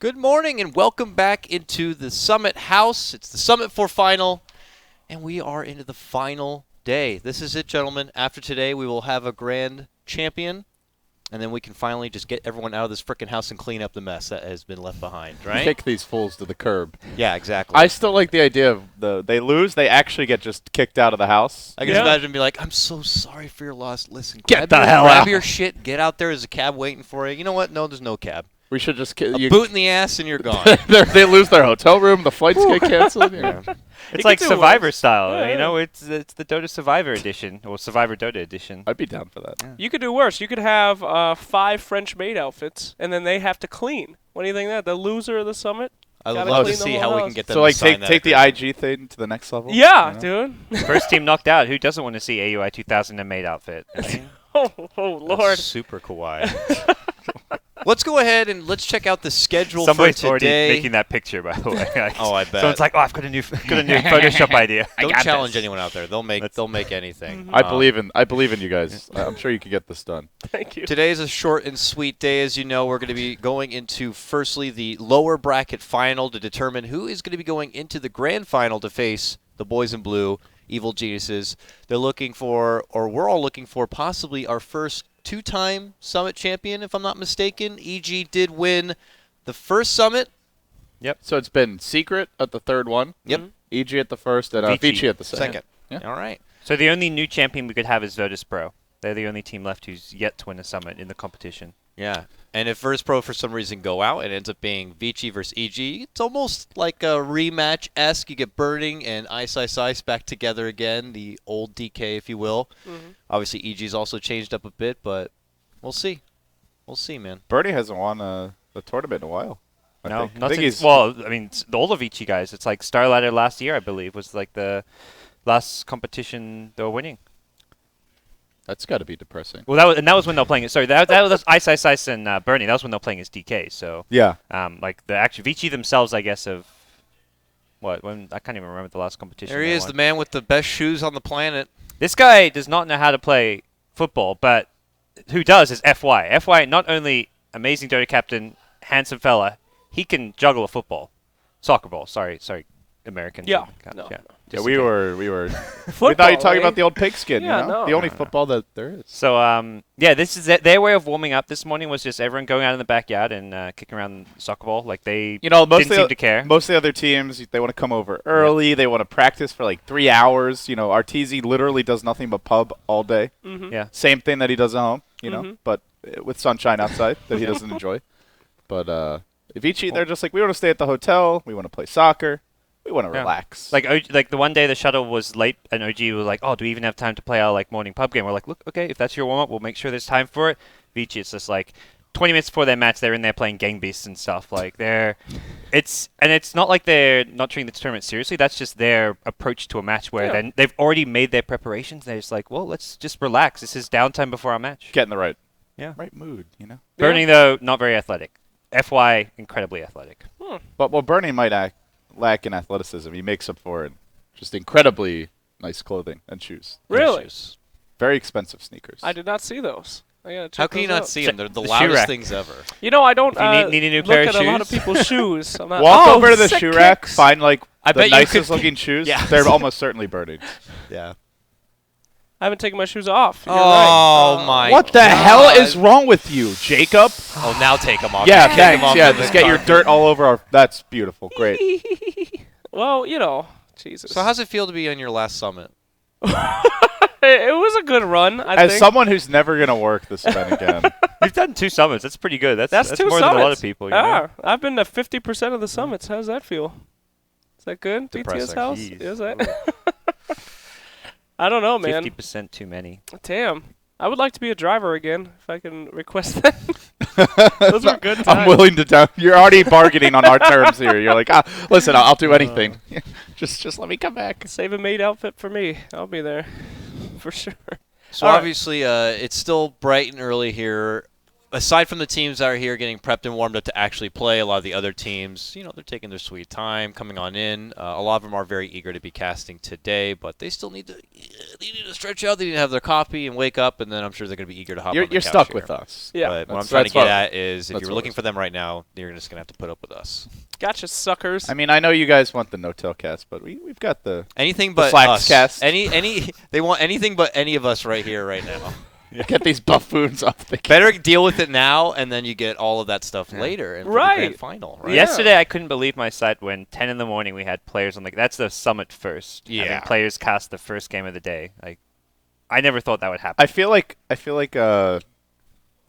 Good morning and welcome back into the Summit House. It's the Summit 4 final, and we are into the final day. This is it, gentlemen. After today, we will have a grand champion, and then we can finally just get everyone out of this frickin' house and clean up the mess that has been left behind, right? Kick these fools to the curb. Yeah, exactly. I still like the idea of they lose, they actually get just kicked out of the house. I can just imagine be like, I'm so sorry for your loss. Listen, Get the hell grab out. your shit, get out there. There's a cab waiting for you. You know what? No, there's no cab. We should just A boot in the ass and you're gone. they lose their hotel room, the flights get canceled. Yeah. It's like Survivor style, Yeah, you know. It's the Dota Survivor edition or Survivor Dota edition. I'd be down for that. Yeah. You could do worse. You could have 5 French maid outfits, and then they have to clean. What do you think of that? The loser of the summit? I would Gotta love to clean the see whole how we house. can get them So to like sign take the agreement. IG thing to the next level. Yeah, you know? dude. First team knocked out. Who doesn't want to see AUI 2000 and maid outfit? I mean, Oh, That's Lord. super kawaii. Let's go ahead and let's check out the schedule somebody's for already today. making that picture, by the way. Oh, I bet. Someone's like, "Oh, I've got a new Photoshop idea." Don't got challenge this. anyone out there. They'll make anything. I believe in you guys. I'm sure you can get this done. Thank you. Today is a short and sweet day. As you know, we're going to be going into, firstly, the lower bracket final to determine who is going to be going into the grand final to face the boys in blue, Evil Geniuses. They're looking for, or we're all looking for, possibly our first two-time Summit champion, if I'm not mistaken. EG did win the first Summit. So it's been Secret at the third one. Yep. EG at the first, and Vici. Vici at the second. Second. Yeah. All right. So the only new champion we could have is Virtus.pro. They're the only team left who's yet to win a summit in the competition. Yeah. And if Virtus.pro for some reason go out, it ends up being Vici versus EG. It's almost like a rematch-esque. You get Burning and Ice back together again, the old DK, if you will. Obviously, EG's also changed up a bit, but we'll see. We'll see, man. Bernie hasn't won a tournament in a while. I No, think. not I think since. he's Well, I mean, all the Vici guys. It's like Starladder last year, I believe, was like the last competition they were winning. that's got to be depressing. Well, that was when they were playing it. Sorry, that was Ice and Bernie. That was when they were playing as DK. So, Yeah. like the actual Vici themselves, I guess, of what? When I can't even remember the last competition. There he they is, won. the man with the best shoes on the planet. This guy does not know how to play football, but who does is FY. FY, not only amazing Dota captain, handsome fella, he can juggle a football, soccer ball. Sorry, American. Yeah. Yeah. Yeah, Just we in case. were. We Football, thought you were talking eh? about the old pigskin. Yeah, you know? no. The only football that there is. So, yeah, this is their way of warming up this morning was just everyone going out in the backyard and kicking around the soccer ball. Like they You know, didn't seem to care. Most of the other teams, they want to come over early. They want to practice for like 3 hours. You know, Arteezy literally does nothing but pub all day. Yeah. Same thing that he does at home. You know, but with sunshine outside that he doesn't enjoy. But Vici, they're just like, we want to stay at the hotel. We want to play soccer. We want to Yeah. relax. Like the one day the shuttle was late and OG was like, "Oh, do we even have time to play our like morning pub game?" We're like, "Look, okay, if that's your warm up, we'll make sure there's time for it." Vici, it's just like 20 minutes before their match, they're in there playing Gang Beasts and stuff. Like it's not like they're not treating the tournament seriously. That's just their approach to a match where Yeah. they've already made their preparations. They're just like, well, let's just relax. This is downtime before our match. Get in the right mood. You know. Burning though, not very athletic. FY, incredibly athletic. But what Bernie might lack in athleticism, he makes up for in just incredibly nice clothing and shoes. Really? Shoes. Very expensive sneakers. I did not see those. I gotta check How can you those not out. see them? They're the The shoe loudest rack. things ever. You know, I don't If you need a new look pair at of a lot of shoes. people's shoes. I'm not, Walk oh, over to the sick shoe rack, kicks. find like I the bet you nicest could- looking shoes. Yeah. They're almost certainly Bernie. Yeah. I haven't taken my shoes off. You're Oh, right. my What the hell God. is wrong with you, Jacob? Oh, now take them off. Yeah, Just kick 'em thanks. off Yeah, the just get your carpet. dirt all over our. That's beautiful. Great. Well, you know, Jesus. So how's it feel to be on your last Summit? It was a good run, I As think. someone who's never gonna work this event again, We've done 2 summits. That's pretty good. That's two more summits. than a lot of people. You know? Yeah, I've been to 50% of the summits. How's that feel? Is that good? BTS Depressing. house? Jeez. Is that? I don't know, man. 50% too many. Damn. I would like to be a driver again, if I can request that. Those were good times. I'm willing to down. You're already bargaining on our terms here. You're like, listen, I'll do anything. just let me come back. Save a maid outfit for me. I'll be there. For sure. So All right. obviously, it's still bright and early here. aside from the teams that are here getting prepped and warmed up to actually play, a lot of the other teams, they're taking their sweet time coming on in. A lot of them are very eager to be casting today, but they still need to stretch out. They need to have their coffee and wake up, and then I'm sure they're going to be eager to hop on the couch You're stuck here. with us. Yeah. But what I'm trying to get at is if you're looking what for them right now, you're just going to have to put up with us. Gotcha, suckers. I mean, I know you guys want the no-tail cast, but we've got the Anything but Slacks us. cast. They want anything but any of us right here, right now. get these buffoons off the Better deal with it now, and then you get all of that stuff later in the grand final. Right? Yesterday, I couldn't believe my sight when 10 in the morning we had players on that's the summit first. Yeah. Having players cast the first game of the day. I never thought that would happen. I feel like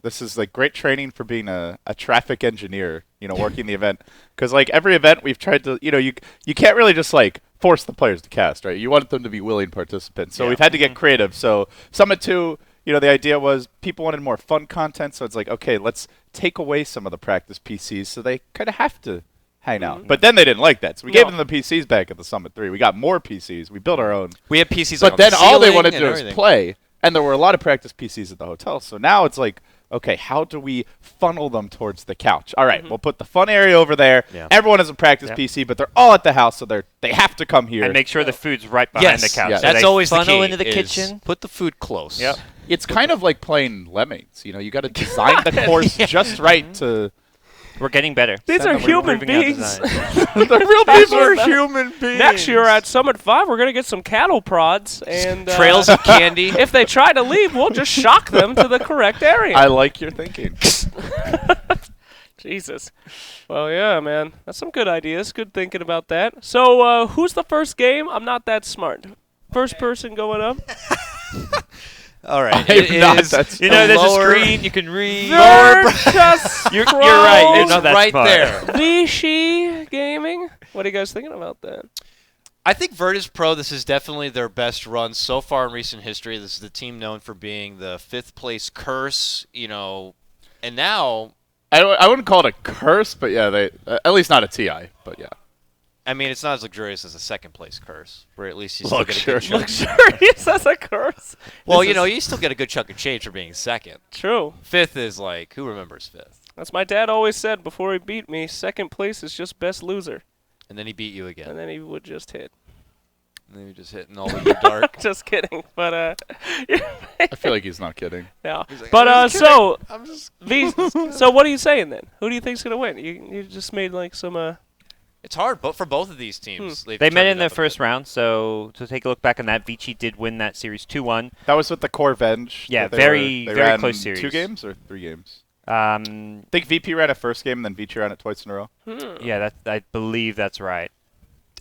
this is like great training for being a traffic engineer, working the event. Because like every event we've tried to, you can't really just like force the players to cast, right? You want them to be willing participants. So we've had to get creative. So Summit 2, the idea was people wanted more fun content. So it's like, okay, let's take away some of the practice PCs so they kind of have to hang out. But then they didn't like that. So we gave them the PCs back at the Summit 3. We got more PCs. We built our own. We had PCs But on then the all they ceiling wanted to and do everything. was play. And there were a lot of practice PCs at the hotel. So now it's like, okay, how do we funnel them towards the couch? All right, we'll put the fun area over there. Yeah. Everyone has a practice PC, but they're all at the house, so they have to come here. and make sure the food's right behind the couch. Yes. So That's they always the funnel key. into the is kitchen. Put the food close. Yep. It's kind of like playing Lemmings. You got to design the course just right to. We're getting better. These are We're human improving our beings. design. the real These people are are human beings. Next year at Summit 5, we're going to get some cattle prods. And Trails of candy. if they try to leave, we'll just shock them to the correct area. I like your thinking. Jesus. Well, yeah, man. That's some good ideas. Good thinking about that. So, who's the first game? I'm not that smart. First person going up. All right. I am not that You know, there's lower- a screen you can read. Virtus.pro. You're right. You're It's not that right smart. there. Vici Gaming. What are you guys thinking about that? I think Virtus.pro, this is definitely their best run so far in recent history. This is the team known for being the fifth place curse, and now, I wouldn't call it a curse, but yeah, they at least not a TI, but yeah. I mean, it's not as luxurious as a second place curse, where at least you still get a good Luxurious. chunk. Luxurious as a curse. Well, This is you still get a good chunk of change for being second. true. Fifth is like, who remembers fifth? That's my dad always said before he beat me. Second place is just best loser, And then he beat you and again. then he would just hit. And then you're just hitting all in the dark. Just kidding, but I feel like he's not kidding. yeah. like, But "I'm just so I'm just. so what are you saying then? Who do you think's gonna win? You just made like some It's hard, but for both of these teams, they've They met turned in it their up a first bit. round, so to take a look back on that, Vici did win that series 2-1. That was with the Core Venge. Yeah, that very they very ran close series. 2 games or 3 games? Um, I think VP ran a first game and then VP ran it twice in a row. yeah, I believe that's right.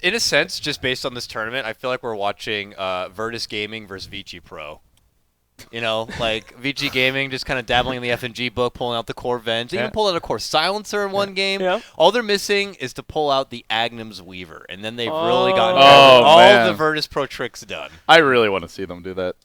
In a sense, just based on this tournament, I feel like we're watching Virtus Gaming versus Vici.pro. Like Vici Gaming just kind of dabbling in the FNG book, pulling out the Core Venge. They even pulled out a Core Silencer in one game. Yeah. All they're missing is to pull out the Agnum's Weaver, and then they've really gotten Oh, all man. the Virtus.pro tricks done. I really want to see them do that.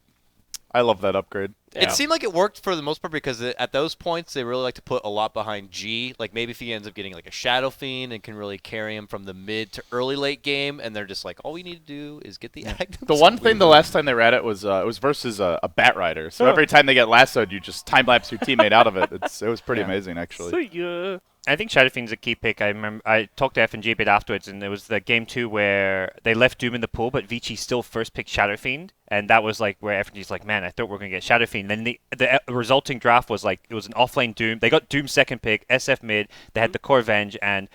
I love that upgrade. Yeah. It seemed like it worked for the most part because at those points they really like to put a lot behind G. Like maybe if he ends up getting like a Shadow Fiend and can really carry him from the mid to early late game, and they're just like, all we need to do is get the Agnum's The one thing the Weaver. last time they ran it was versus a Bat Rider. So every time they get lassoed, you just time lapse your teammate out of it. It was pretty amazing actually. So yeah. I think Shadow Fiend's a key pick. I remember I talked to FNG a bit afterwards, and there was the game 2 where they left Doom in the pool, but Vici still first picked Shadow Fiend, and that was like where FNG's like, man, I thought we were gonna get Shadow Fiend. Then the resulting draft was like it was an offlane Doom. They got Doom second pick, SF mid. They had the Core Venge, and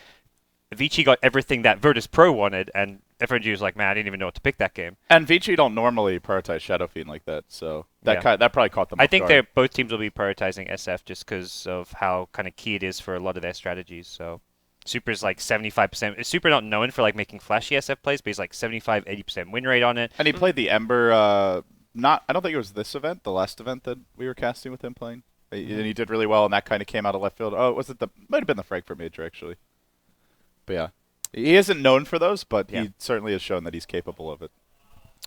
Vici got everything that Virtus.pro wanted, and FNG was like, man, I didn't even know what to pick that game. And VP don't normally prioritize Shadow Fiend like that, so that that probably caught them. I off think guard. both teams will be prioritizing SF just because of how kind of key it is for a lot of their strategies. So Super's like 75%. Super not known for like making flashy SF plays, but he's like 75-80% win rate on it. And he played the Ember. I don't think it was this event, the last event that we were casting with him playing. And he did really well, and that kind of came out of left field. Oh, might have been the Frankfurt Major actually. But yeah, he isn't known for those, but he certainly has shown that he's capable of it.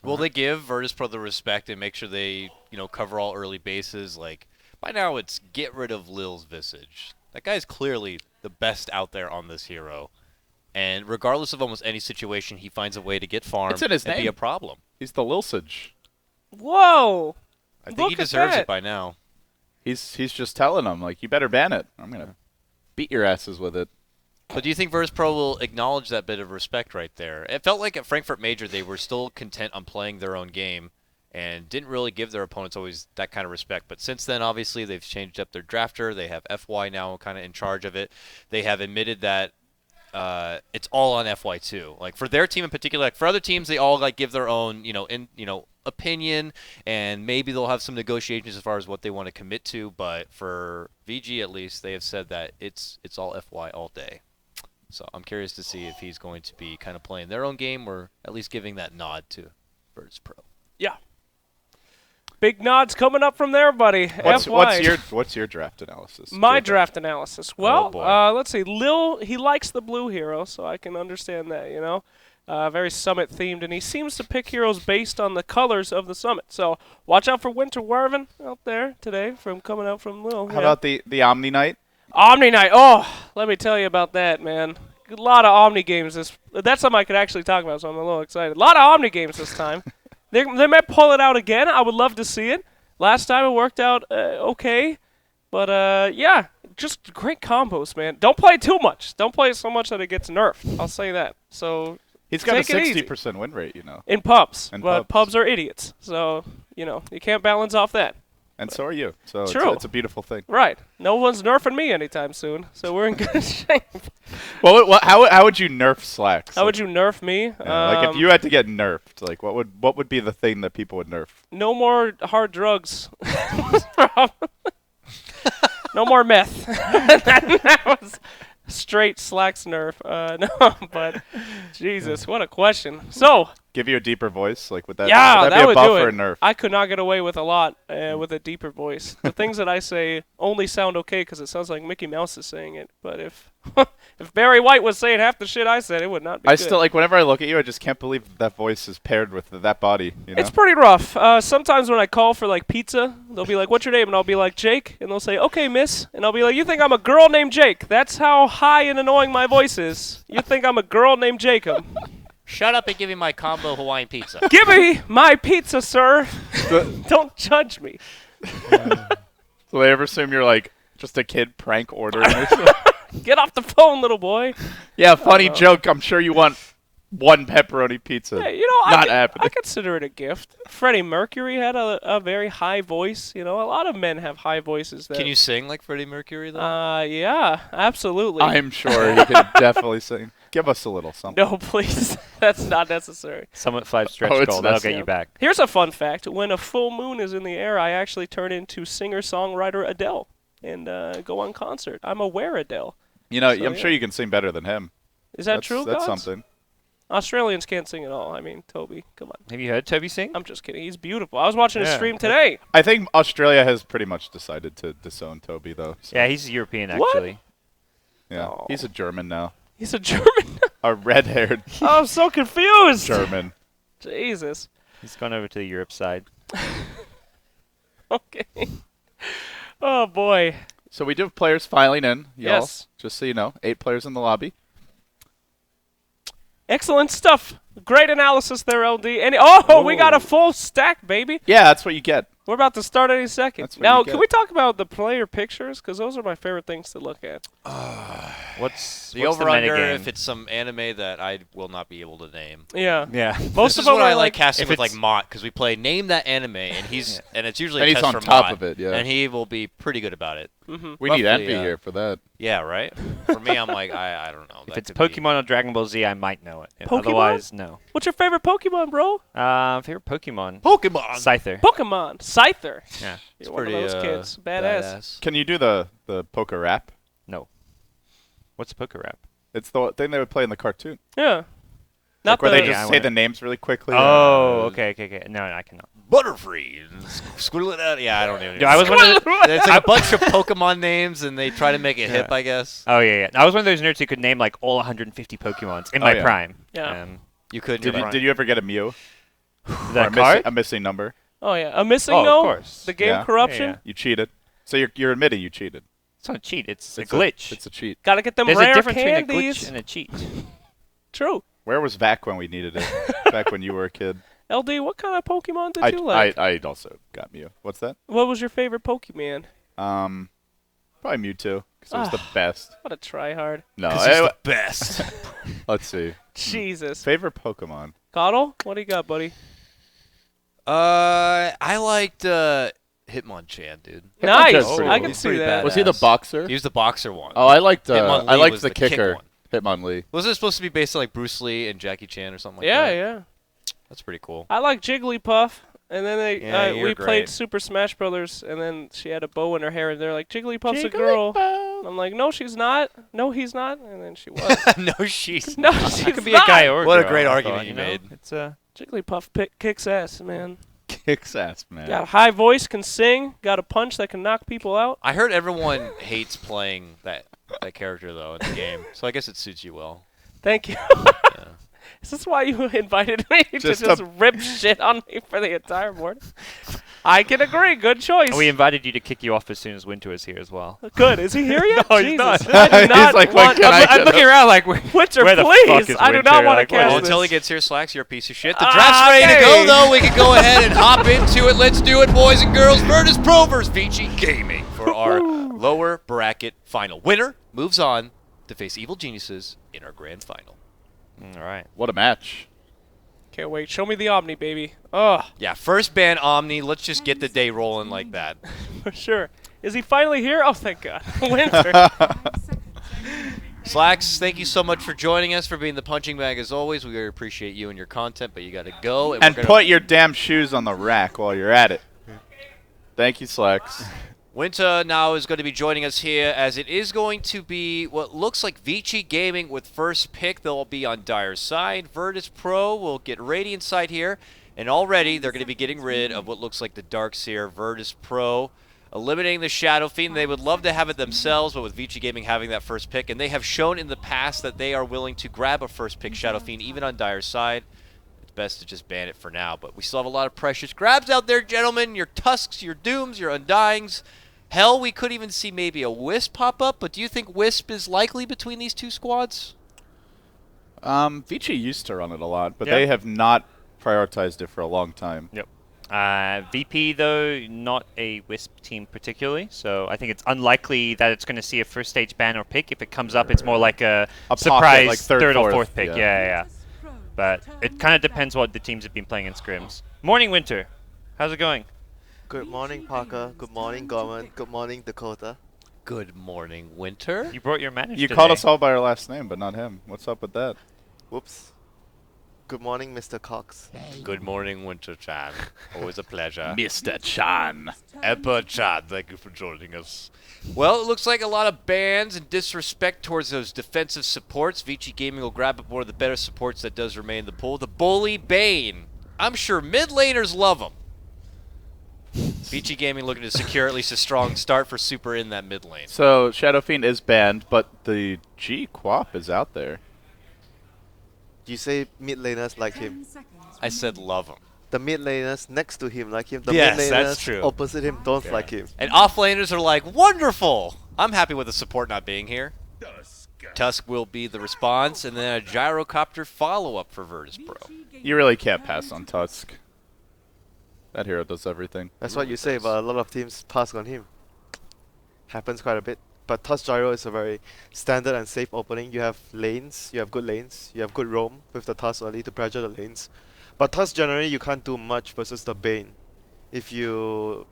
Will they give Virtus.pro the respect and make sure they, cover all early bases? Like, by now it's get rid of Lil's Visage. That guy's clearly the best out there on this hero. And regardless of almost any situation, he finds a way to get farm It's in his and be name. a problem. He's the Lilsage. Whoa. I think Look he at deserves that. it by now. He's just telling them, like, you better ban it. I'm going to beat your asses with it. But do you think Virtus.pro will acknowledge that bit of respect right there? It felt like at Frankfurt Major they were still content on playing their own game and didn't really give their opponents always that kind of respect. But since then, obviously, they've changed up their drafter. They have FY now kind of in charge of it. They have admitted that it's all on FY too. Like for their team in particular, like for other teams, they all like give their own, opinion, and maybe they'll have some negotiations as far as what they want to commit to. But for VG, at least, they have said that it's all FY all day. So I'm curious to see if he's going to be kind of playing their own game or at least giving that nod to Virtus.pro. Yeah. Big nods coming up from there, buddy. What's your draft analysis? My Jacob? draft analysis. Well, boy. let's see. Lil, he likes the blue hero, so I can understand that, very Summit themed, and he seems to pick heroes based on the colors of the Summit. So watch out for Winter Werven out there today coming out from Lil. How about the Omni Knight? Omni Knight. Oh, let me tell you about that, man. A lot of Omni games. That's something I could actually talk about, so I'm a little excited. A lot of Omni games this time. They might pull it out again. I would love to see it. Last time it worked out okay. But, yeah, just great combos, man. Don't play too much. Don't play so much that it gets nerfed. I'll say that. So He's got a take it easy. 60% win rate, In pubs. In But pubs. pubs are idiots. So, you can't balance off that. And so are you. So True. It's a beautiful thing. Right. No one's nerfing me anytime soon, so we're in good shape. Well, how would you nerf Slacks? How would you nerf me? Like if you had to get nerfed, like what would be the thing that people would nerf? No more hard drugs. No more meth. that was straight Slacks nerf. No, but Jesus, what a question. So Give you a deeper voice, like would that? yeah, would that that be a would buff do or a it. nerf? I could not get away with a lot with a deeper voice. The things that I say only sound okay because it sounds like Mickey Mouse is saying it. But if if Barry White was saying half the shit I said, it would not be I good. still like whenever I look at you, I just can't believe that voice is paired with that body. You know? It's pretty rough. Sometimes when I call for like pizza, they'll be like, "What's your name?" And I'll be like, "Jake." And they'll say, "Okay, miss." And I'll be like, "You think I'm a girl named Jake?" That's how high and annoying my voice is. You think I'm a girl named Jacob? Shut up and give me my combo Hawaiian pizza. Give me my pizza, sir. Don't judge me. So they ever assume you're like just a kid prank ordering or something? Get off the phone, little boy. Yeah, funny joke. I'm sure you want one pepperoni pizza. Hey, Not happening. I consider it a gift. Freddie Mercury had a very high voice. A lot of men have high voices. Can you sing like Freddie Mercury, though? Yeah, absolutely. I'm sure you can definitely sing. Give us a little something. No, please. That's not necessary. Summit 5 stretch Oh, it's goal. That'll necessary. get you back. Here's a fun fact. When a full moon is in the air, I actually turn into singer-songwriter Adele and go on concert. I'm aware Adele. I'm sure you can sing better than him. Is that true, That's Gods? something. Australians can't sing at all. I mean, Toby, come on. Have you heard Toby sing? I'm just kidding. He's beautiful. I was watching his Yeah. stream today. I think Australia has pretty much decided to disown Toby, though. So, Yeah, he's European, What? actually. yeah. Oh. He's a German now. He's a German. A red-haired Oh, I'm so confused. German. Jesus. He's gone over to the Europe side. Okay. Oh, boy. So we do have players filing in, y'all. Yes. Just so you know, 8 players in the lobby. Excellent stuff. Great analysis there, LD. And we got a full stack, baby. Yeah, that's what you get. We're about to start any second. That's what Now, you can get. we talk about the player pictures? Because those are my favorite things to look at. What's The the over-under, metagame? if it's some anime that I will not be able to name. Yeah. Yeah. Most This of is them what are I like casting if with like it's- Mott, because we play name that anime, and he's and it's usually And a he's test on for top Mott, of it, yeah. and he will be pretty good about it. We need Roughly, Envy here for that. Yeah, right. For me, I'm like I don't know. If That it's could be- Pokemon or Dragon Ball Z, I might know it. Pokemon? Otherwise, no. What's your favorite Pokemon, bro? Favorite Pokemon? Pokemon. Scyther. Pokemon. Scyther. Yeah. It's You're one of pretty those kids. Badass. Can you do the poker rap? No. What's a poker rap? It's the thing they would play in the cartoon. Yeah. Not Like where they the- just Yeah, I say wanna- the names really quickly. Oh, okay. No, I cannot. Butterfree. Squirtle it out. Yeah, I don't even. Yeah, I was wondering. It's like a bunch of Pokemon names, and they try to make it hip, I guess. Oh yeah. I was one of those nerds who could name like all 150 Pokemons in my yeah. prime. Yeah. You could. Did you ever get a Mew? The Or card? a missing number? Oh, yeah. A missing Oh, of no? course. The game Yeah. corruption? Yeah. You cheated. So you're admitting you cheated. It's not a cheat. It's a It's glitch. It's a cheat. Gotta get them There's rare a difference between a candies. glitch and a cheat. True. Where was Vac when we needed it? Back when you were a kid. LD, what kind of Pokemon did you like? I also got Mew. What's that? What was your favorite Pokemon? Probably Mewtwo because it was the best. What a tryhard. No, Because he's the best. let's see. Jesus. Favorite Pokemon? Coddle, what do you got, buddy? I liked Hitmonchan, dude. Nice. Hitmonchan's pretty I cool. can He's see pretty that. badass. Was he the boxer? He was the boxer one. Oh, I liked Hitmonlee was the the kick kicker. one. Hitmonlee. Wasn't it supposed to be based on like Bruce Lee and Jackie Chan or something like Yeah, that? yeah. That's pretty cool. I like Jigglypuff. And then Yeah, you're we great. played Super Smash Brothers, and then she had a bow in her hair, and they're like, Jigglypuff's a girl. I'm like, no, she's not. No, he's not. And then she was. No, she's no, not. she's It could be not. a guy or a What a girl, great I argument thought, you know? made. It's Jigglypuff kicks ass, man. Kicks ass, man. Got a high voice, can sing, got a punch that can knock people out. I heard everyone hates playing that character though in the game, so I guess it suits you well. Thank you. Yeah. Is this why you invited me to Just just rip shit on me for the entire morning? I can agree. Good choice. And we invited you to kick you off as soon as Winter is here as well. Good. Is he here yet? No, he's Jesus. not. I do He's not like, when want. can I I'm get looking up? around like, Winter, where the fuck please. is I do Winter? not want to Like, what cast Well, is this. until he gets here, Slacks, you're a piece of shit. The Ah, draft's ready to okay. go, though. We can go ahead and hop into it. Let's do it, boys and girls. Virtus.pro versus Vici Gaming for our lower bracket final. Winner moves on to face Evil Geniuses in our grand final. All right. What a match. Can't wait. Show me the Omni, baby. Oh, Yeah, first ban Omni. Let's just get the day rolling like that. for sure. Is he finally here? Oh, thank God. Winter. Slacks, thank you so much for joining us, for being the punching bag as always. We really appreciate you and your content, but you got to go. And we're gonna put your damn shoes on the rack while you're at it. Thank you, Slacks. Winter now is going to be joining us here, as it is going to be what looks like Vici Gaming with first pick. They'll be on Dire's side. Virtus.pro will get Radiant side here, and already they're going to be getting rid of what looks like the Darkseer. Virtus.pro eliminating the Shadow Fiend. They would love to have it themselves, but with Vici Gaming having that first pick, and they have shown in the past that they are willing to grab a first pick Shadow Fiend even on Dire's side. It's best to just ban it for now, but we still have a lot of precious grabs out there, gentlemen. Your Tusks, your Dooms, your Undyings. Hell, we could even see maybe a Wisp pop up, but do you think Wisp is likely between these two squads? Vici used to run it a lot, but Yeah. they have not prioritized it for a long time. Yep. VP, though, not a Wisp team particularly, so I think it's unlikely that it's going to see a first stage ban or pick. If it comes up, it's more like a pocket, surprise like third, or fourth, fourth pick. yeah. Yeah. But it kind of depends what the teams have been playing in scrims. Morning, Winter. How's it going? Good morning, Parker. Good morning, Gorman. Good morning, Dakota. Good morning, Winter. You brought your manager You today. called us all by our last name, but not him. What's up with that? Whoops. Good morning, Mr. Cox. Good morning, Winter-chan. Always a pleasure. Mr. Chan. Emperor-chan, thank you for joining us. Well, it looks like a lot of bans and disrespect towards those defensive supports. Vici Gaming will grab up one of the better supports that does remain in the pool. The Bully Bane. I'm sure mid laners love him. Vici Gaming looking to secure at least a strong start for Super in that mid lane. So Shadow Fiend is banned, but the G Quap is out there. You say mid laners like him. I said love him. The mid laners next to him like him. The Yes, mid laners that's true. opposite him don't like him. And off laners are like, wonderful! I'm happy with the support not being here. Tusk will be the response, and then a gyrocopter follow-up for Virtus.pro. You really can't pass on Tusk. That hero does everything. That's what you say, but a lot of teams pass on him. Happens quite a bit. But Tusk Gyro is a very standard and safe opening. You have lanes, you have good lanes, you have good roam with the Tusk early to pressure the lanes. But Tusk generally you can't do much versus the Bane. If you're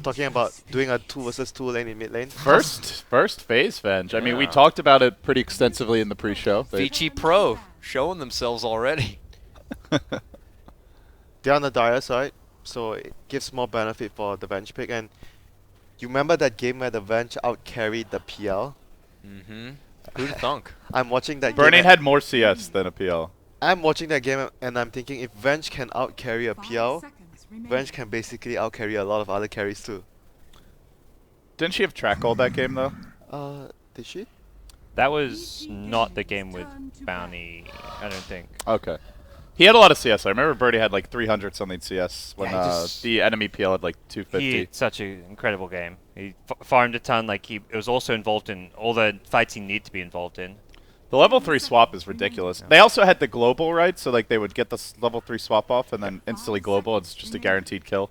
talking about doing a 2 versus 2 lane in mid lane. First phase Venge. I mean, we Yeah. talked about it pretty extensively in the pre-show. Vici Pro showing themselves already. They're on the dire side, so it gives more benefit for the Venge pick. And you remember that game where the Venge out-carried the PL? Mm-hmm. Who'd thunk? I'm watching that Burning game. had more CS than a PL. I'm watching that game and I'm thinking if Venge can out-carry a PL, Venge can basically out-carry a lot of other carries too. Didn't she have track all that game though? Did she? That was not the game with Bounty, I don't think. Okay. He had a lot of CS. I remember Birdie had like 300 something CS when Yeah, he just- the enemy PL had like 250. He had such an incredible game. He farmed a ton. Like he was also involved in all the fights he needed to be involved in. The level 3 swap is ridiculous. They also had the global, right? So like they would get the level 3 swap off and then instantly global. It's just a guaranteed kill.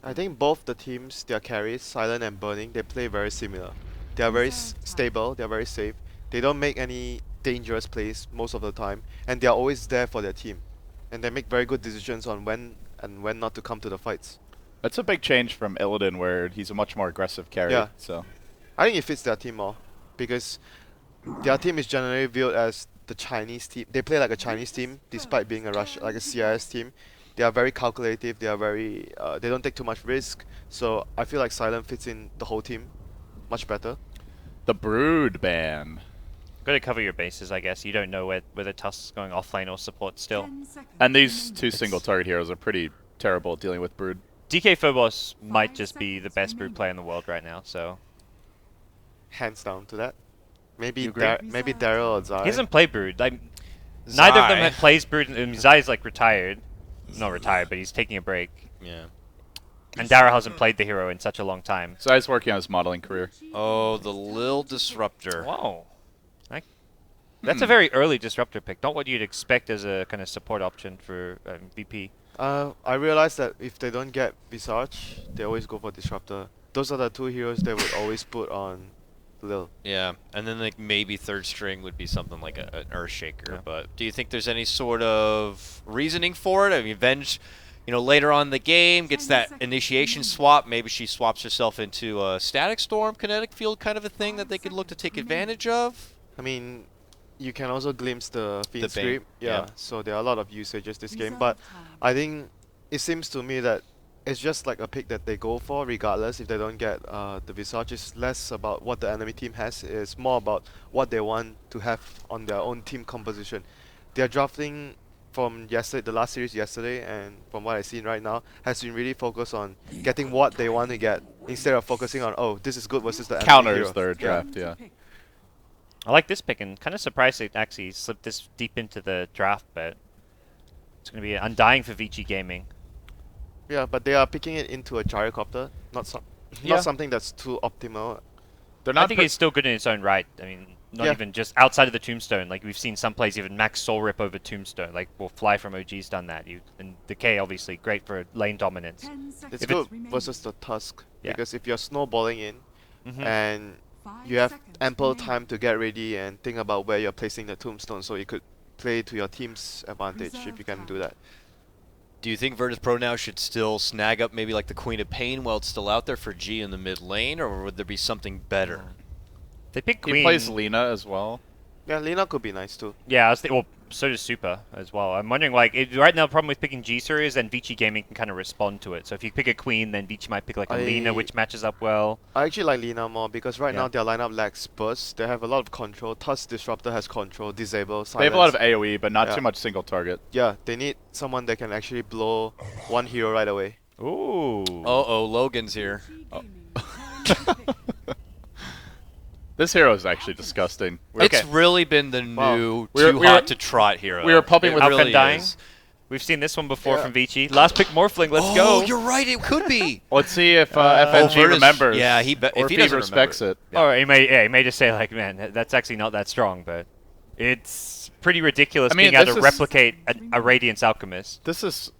I think both the teams, their carries, Silent and Burning, they play very similar. They are very stable, they are very safe. They don't make any dangerous plays most of the time, and they are always there for their team. And they make very good decisions on when and when not to come to the fights. That's a big change from Illidan, where he's a much more aggressive carry. Yeah. So I think it fits their team more, because their team is generally viewed as the Chinese team. They play like a Chinese team, despite being like a CIS team. They are very calculative. They are very. They don't take too much risk. So I feel like Silent fits in the whole team much better. the Brood ban. Got to cover your bases, I guess. You don't know whether Tusk's going offlane or support still. And these two single target heroes are pretty terrible at dealing with Brood. DK Phobos might just be the best Brood player in the world right now, so... Hands down to that. Maybe You agree? maybe Daryl or Zai. He doesn't play Brood. Like, neither of them Zai. plays Brood. And Zai's like retired. Not retired, but he's taking a break. Yeah. And Daryl hasn't played the hero in such a long time. So he's working on his modeling career. Oh, the Lil Disruptor. Whoa. That's a very early Disruptor pick. Not what you'd expect as a kind of support option for VP. I realized that if they don't get Visage, they always go for Disruptor. Those are the two heroes they would always put on Lil. Yeah, and then like maybe third string would be something like an Earthshaker. Yeah. But do you think there's any sort of reasoning for it? I mean, Venge, later on in the game gets that initiation swap. Maybe she swaps herself into a Static Storm, Kinetic Field kind of a thing that they could look to take advantage of. I mean, you can also glimpse the Fiend Bane, Script. yeah. Yeah, so there are a lot of usages this game. But I think it seems to me that it's just like a pick that they go for regardless if they don't get the Visage. It's less about what the enemy team has. It's more about what they want to have on their own team composition. Their drafting from yesterday, the last series yesterday, and from what I've seen right now, has been really focused on getting what they want to get instead of focusing on, oh, this is good versus the enemy Counters hero. their Yeah. draft, yeah. I like this pick and kind of surprised it actually slipped this deep into the draft, but it's going to be undying for Vici Gaming. Yeah, but they are picking it into a gyrocopter, not Yeah. something that's too optimal. They're I not think put- he's still good in its own right. I mean, not Yeah. even just outside of the Tombstone. Like, we've seen some plays even max Soul Rip over Tombstone. Like, well, Fly from OG's done that. And Decay, obviously, great for lane dominance. It's If good versus the Tusk, Yeah. because if you're snowballing in Mhm. and you have ample time to get ready and think about where you're placing the Tombstone, so you could play to your team's advantage if you can do that. Do you think Virtus.pro now should still snag up maybe like the Queen of Pain while it's still out there for G in the mid lane, or would there be something better? They pick Queen. He plays Lina as well. Yeah, Lina could be nice too. Yeah, well, so does Super as well. I'm wondering, like, right now the problem with picking G-Ser is then Vici Gaming can kind of respond to it. So if you pick a Queen, then Vici might pick like a Lina, which matches up well. I actually like Lina more because right Yeah. now their lineup lacks burst. They have a lot of control. Tusk Disruptor has control, disable, silence. They have a lot of AoE, but not Yeah. too much single target. Yeah, they need someone that can actually blow one hero right away. Ooh. Uh-oh, Logan's here. This hero is actually disgusting. It's really been the Wow. new We're- too we're- hot to trot hero. we were pumping It with Alpha really Dying. is. We've seen this one before Yeah. from Vici. Last pick Morphling, let's Oh, go. you're right. It could be. Let's see if FNG Virtus- remembers. yeah, or if if he he doesn't respects remember it. Or he may just say like, man, that's actually not that strong, but it's pretty ridiculous I mean, being able this to is- replicate a Radiance Alchemist. This is...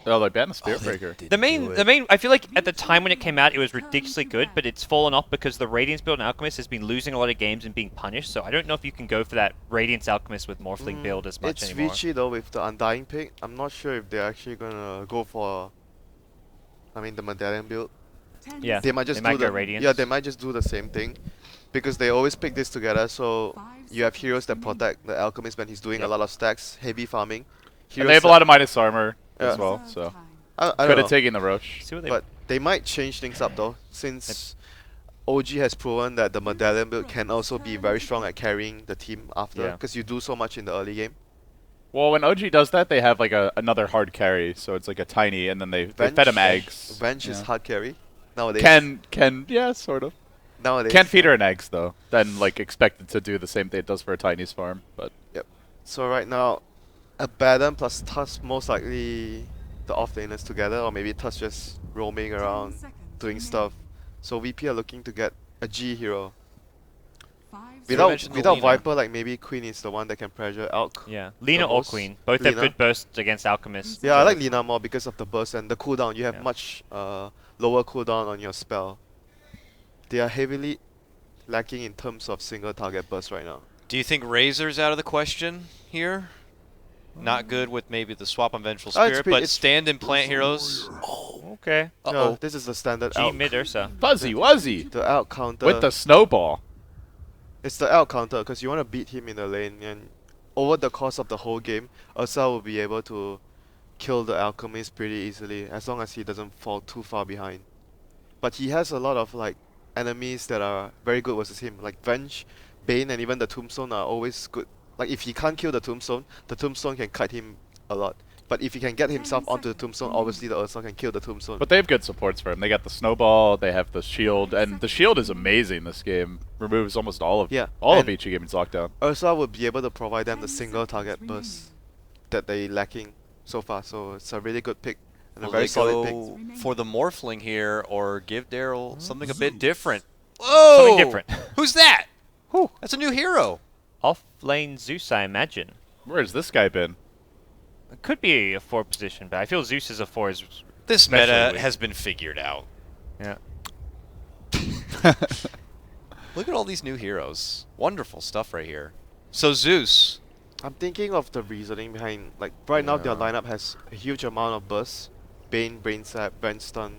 Oh, they banned the Spirit Breaker. The main, I feel like at the time when it came out, it was ridiculously good, but it's fallen off because the Radiance build in Alchemist has been losing a lot of games and being punished. So I don't know if you can go for that Radiance Alchemist with Morphling build as much It's anymore. Vici though with the Undying pick. I'm not sure if they're actually gonna go for, the Medallion build. Yeah, They might just might do go the Radiance. Yeah, they might just do the same thing, because they always pick this together. So you have heroes that protect the Alchemist when he's doing Yep. a lot of stacks, heavy farming. And they have a lot of minus armor as Yeah. well, so... I Could don't have know, taken the Roche. See what they but they might change things up though, since OG has proven that the Medallion build can also be very strong at carrying the team after, Yeah. because you do so much in the early game. Well, when OG does that, they have like another hard carry, so it's like a tiny, and then they fed him eggs. Venge is Yeah. hard carry nowadays. Yeah, sort of. Nowadays. Can feed her an eggs though. Then like expected to do the same thing it does for a tiny's farm, but So right now, Abaddon plus Tusk most likely the off-laners together, or maybe Tusk just roaming around doing stuff. So VP are looking to get a G hero. mentioned the Without Lina. Viper, like maybe Queen is the one that can pressure Alk. Yeah, Lina the or most. Queen. Both have Lina. good bursts against Alchemist. Yeah, I so- like Lina more because of the burst and the cooldown. You have Yeah. much lower cooldown on your spell. They are heavily lacking in terms of single target burst right now. Do you think Razor's out of the question here? Not good with maybe the swap on Vengeful Oh, it's Spirit, pretty- but it's- stand and plant heroes. Okay. Uh-oh. No, this is the standard G Alk. mid Ursa. Fuzzy Wuzzy The Alk counter. with the snowball. It's the Alk counter because you want to beat him in the lane, and over the course of the whole game, Ursa will be able to kill the Alchemist pretty easily as long as he doesn't fall too far behind. But he has a lot of like enemies that are very good versus him, like Venge, Bane, and even the Tombstone are always good. Like if he can't kill the Tombstone can kite him a lot. But if he can get himself onto the Tombstone, obviously the Ursa can kill the Tombstone. But they have good supports for him. They got the snowball, they have the shield, and the shield is amazing this game. Removes almost all of Yeah, all of and- Vici Gaming's lockdown. Ursa would be able to provide them the single target burst that they lacking so far. So it's a really good pick and Will a very they solid pick. go for the Morphling here or give Daryl something a bit different? Whoa! Something different. Who's that? Whew. That's a new hero. Off lane Zeus, I imagine. Where has this guy been? It could be a 4 position, but I feel Zeus as a 4 is. This Especially meta with- has been figured out. Yeah. Look at all these new heroes. Wonderful stuff right here. So Zeus. I'm thinking of the reasoning behind, like, right now their lineup has a huge amount of bursts. Bane, Brain Sap, Brand Stun,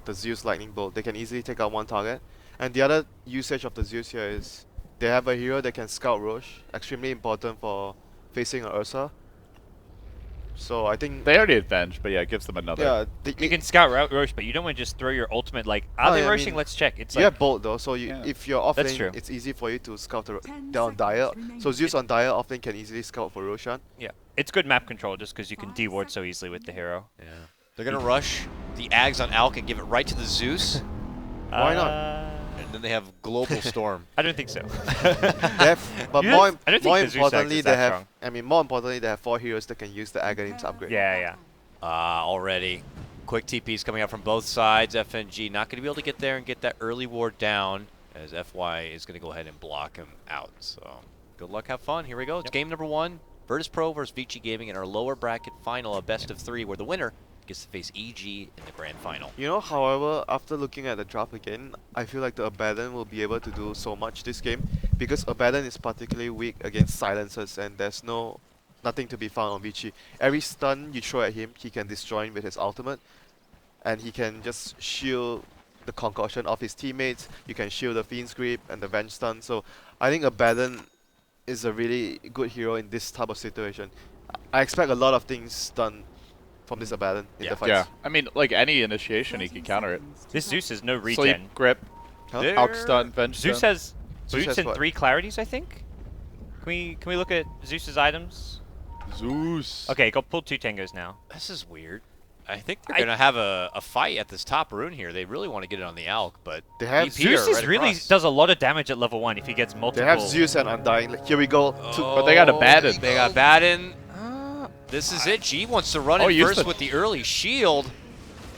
the Zeus Lightning Bolt. They can easily take out one target. And the other usage of the Zeus here is they have a hero that can scout Roche, extremely important for facing an Ursa. So I think, They already advanged, but yeah, it gives them another. yeah, You can scout Roche, but you don't want to just throw your ultimate like, are Oh, they yeah, I roaching? mean, Let's check. It's you like, have Bolt though, so Yeah. if you're off That's lane, true. it's easy for you to scout they're on Dire. So Zeus on Dire often can easily scout for Roshan. yeah. It's good map control just because you can deward so easily with the hero. Yeah. They're gonna rush the Ags on Alk and give it right to the Zeus, Why not? and then they have Global Storm. I don't think so. But You more, don't- I don't think more the Zeus Axe importantly, is they that have. strong. I mean, more importantly, they have 4 heroes that can use the Aghanim's upgrade. Yeah, yeah. Already. Quick TPs coming out from both sides. FNG not going to be able to get there and get that early ward down, as FY is going to go ahead and block him out. So good luck, have fun. Here we go. It's game number 1. Virtus.pro versus Vici Gaming in our lower bracket final, a best of 3, where the winner gets to face EG in the grand final. You know, however, after looking at the drop again, I feel like the Abaddon will be able to do so much this game because Abaddon is particularly weak against silencers and there's nothing to be found on Vici. Every stun you throw at him, he can destroy with his ultimate, and he can just shield the concoction of his teammates. You can shield the Fiend's Grip and the Venge stun. So I think Abaddon is a really good hero in this type of situation. I expect a lot of things done from this Abaddon in the fights. Yeah, I mean, like any initiation, he can counter it. This Zeus has no regen. Sleep, grip, Huh? There- Alk stun, Venge Zeus stun. has Zeus boots has and what? 3 clarities, I think. Can we look at Zeus's items? Zeus. Okay, got pulled 2 tangos now. This is weird. I think they're going to have a fight at this top rune here. They really want to get it on the Alk, but They have VP are Zeus is right really across. does a lot of damage at level 1 if he gets multiple. They have Zeus and Undying. Like, here we go. But they got Abaddon. They got Abaddon. This is it. G wants to run Oh, in use first the- with the early shield.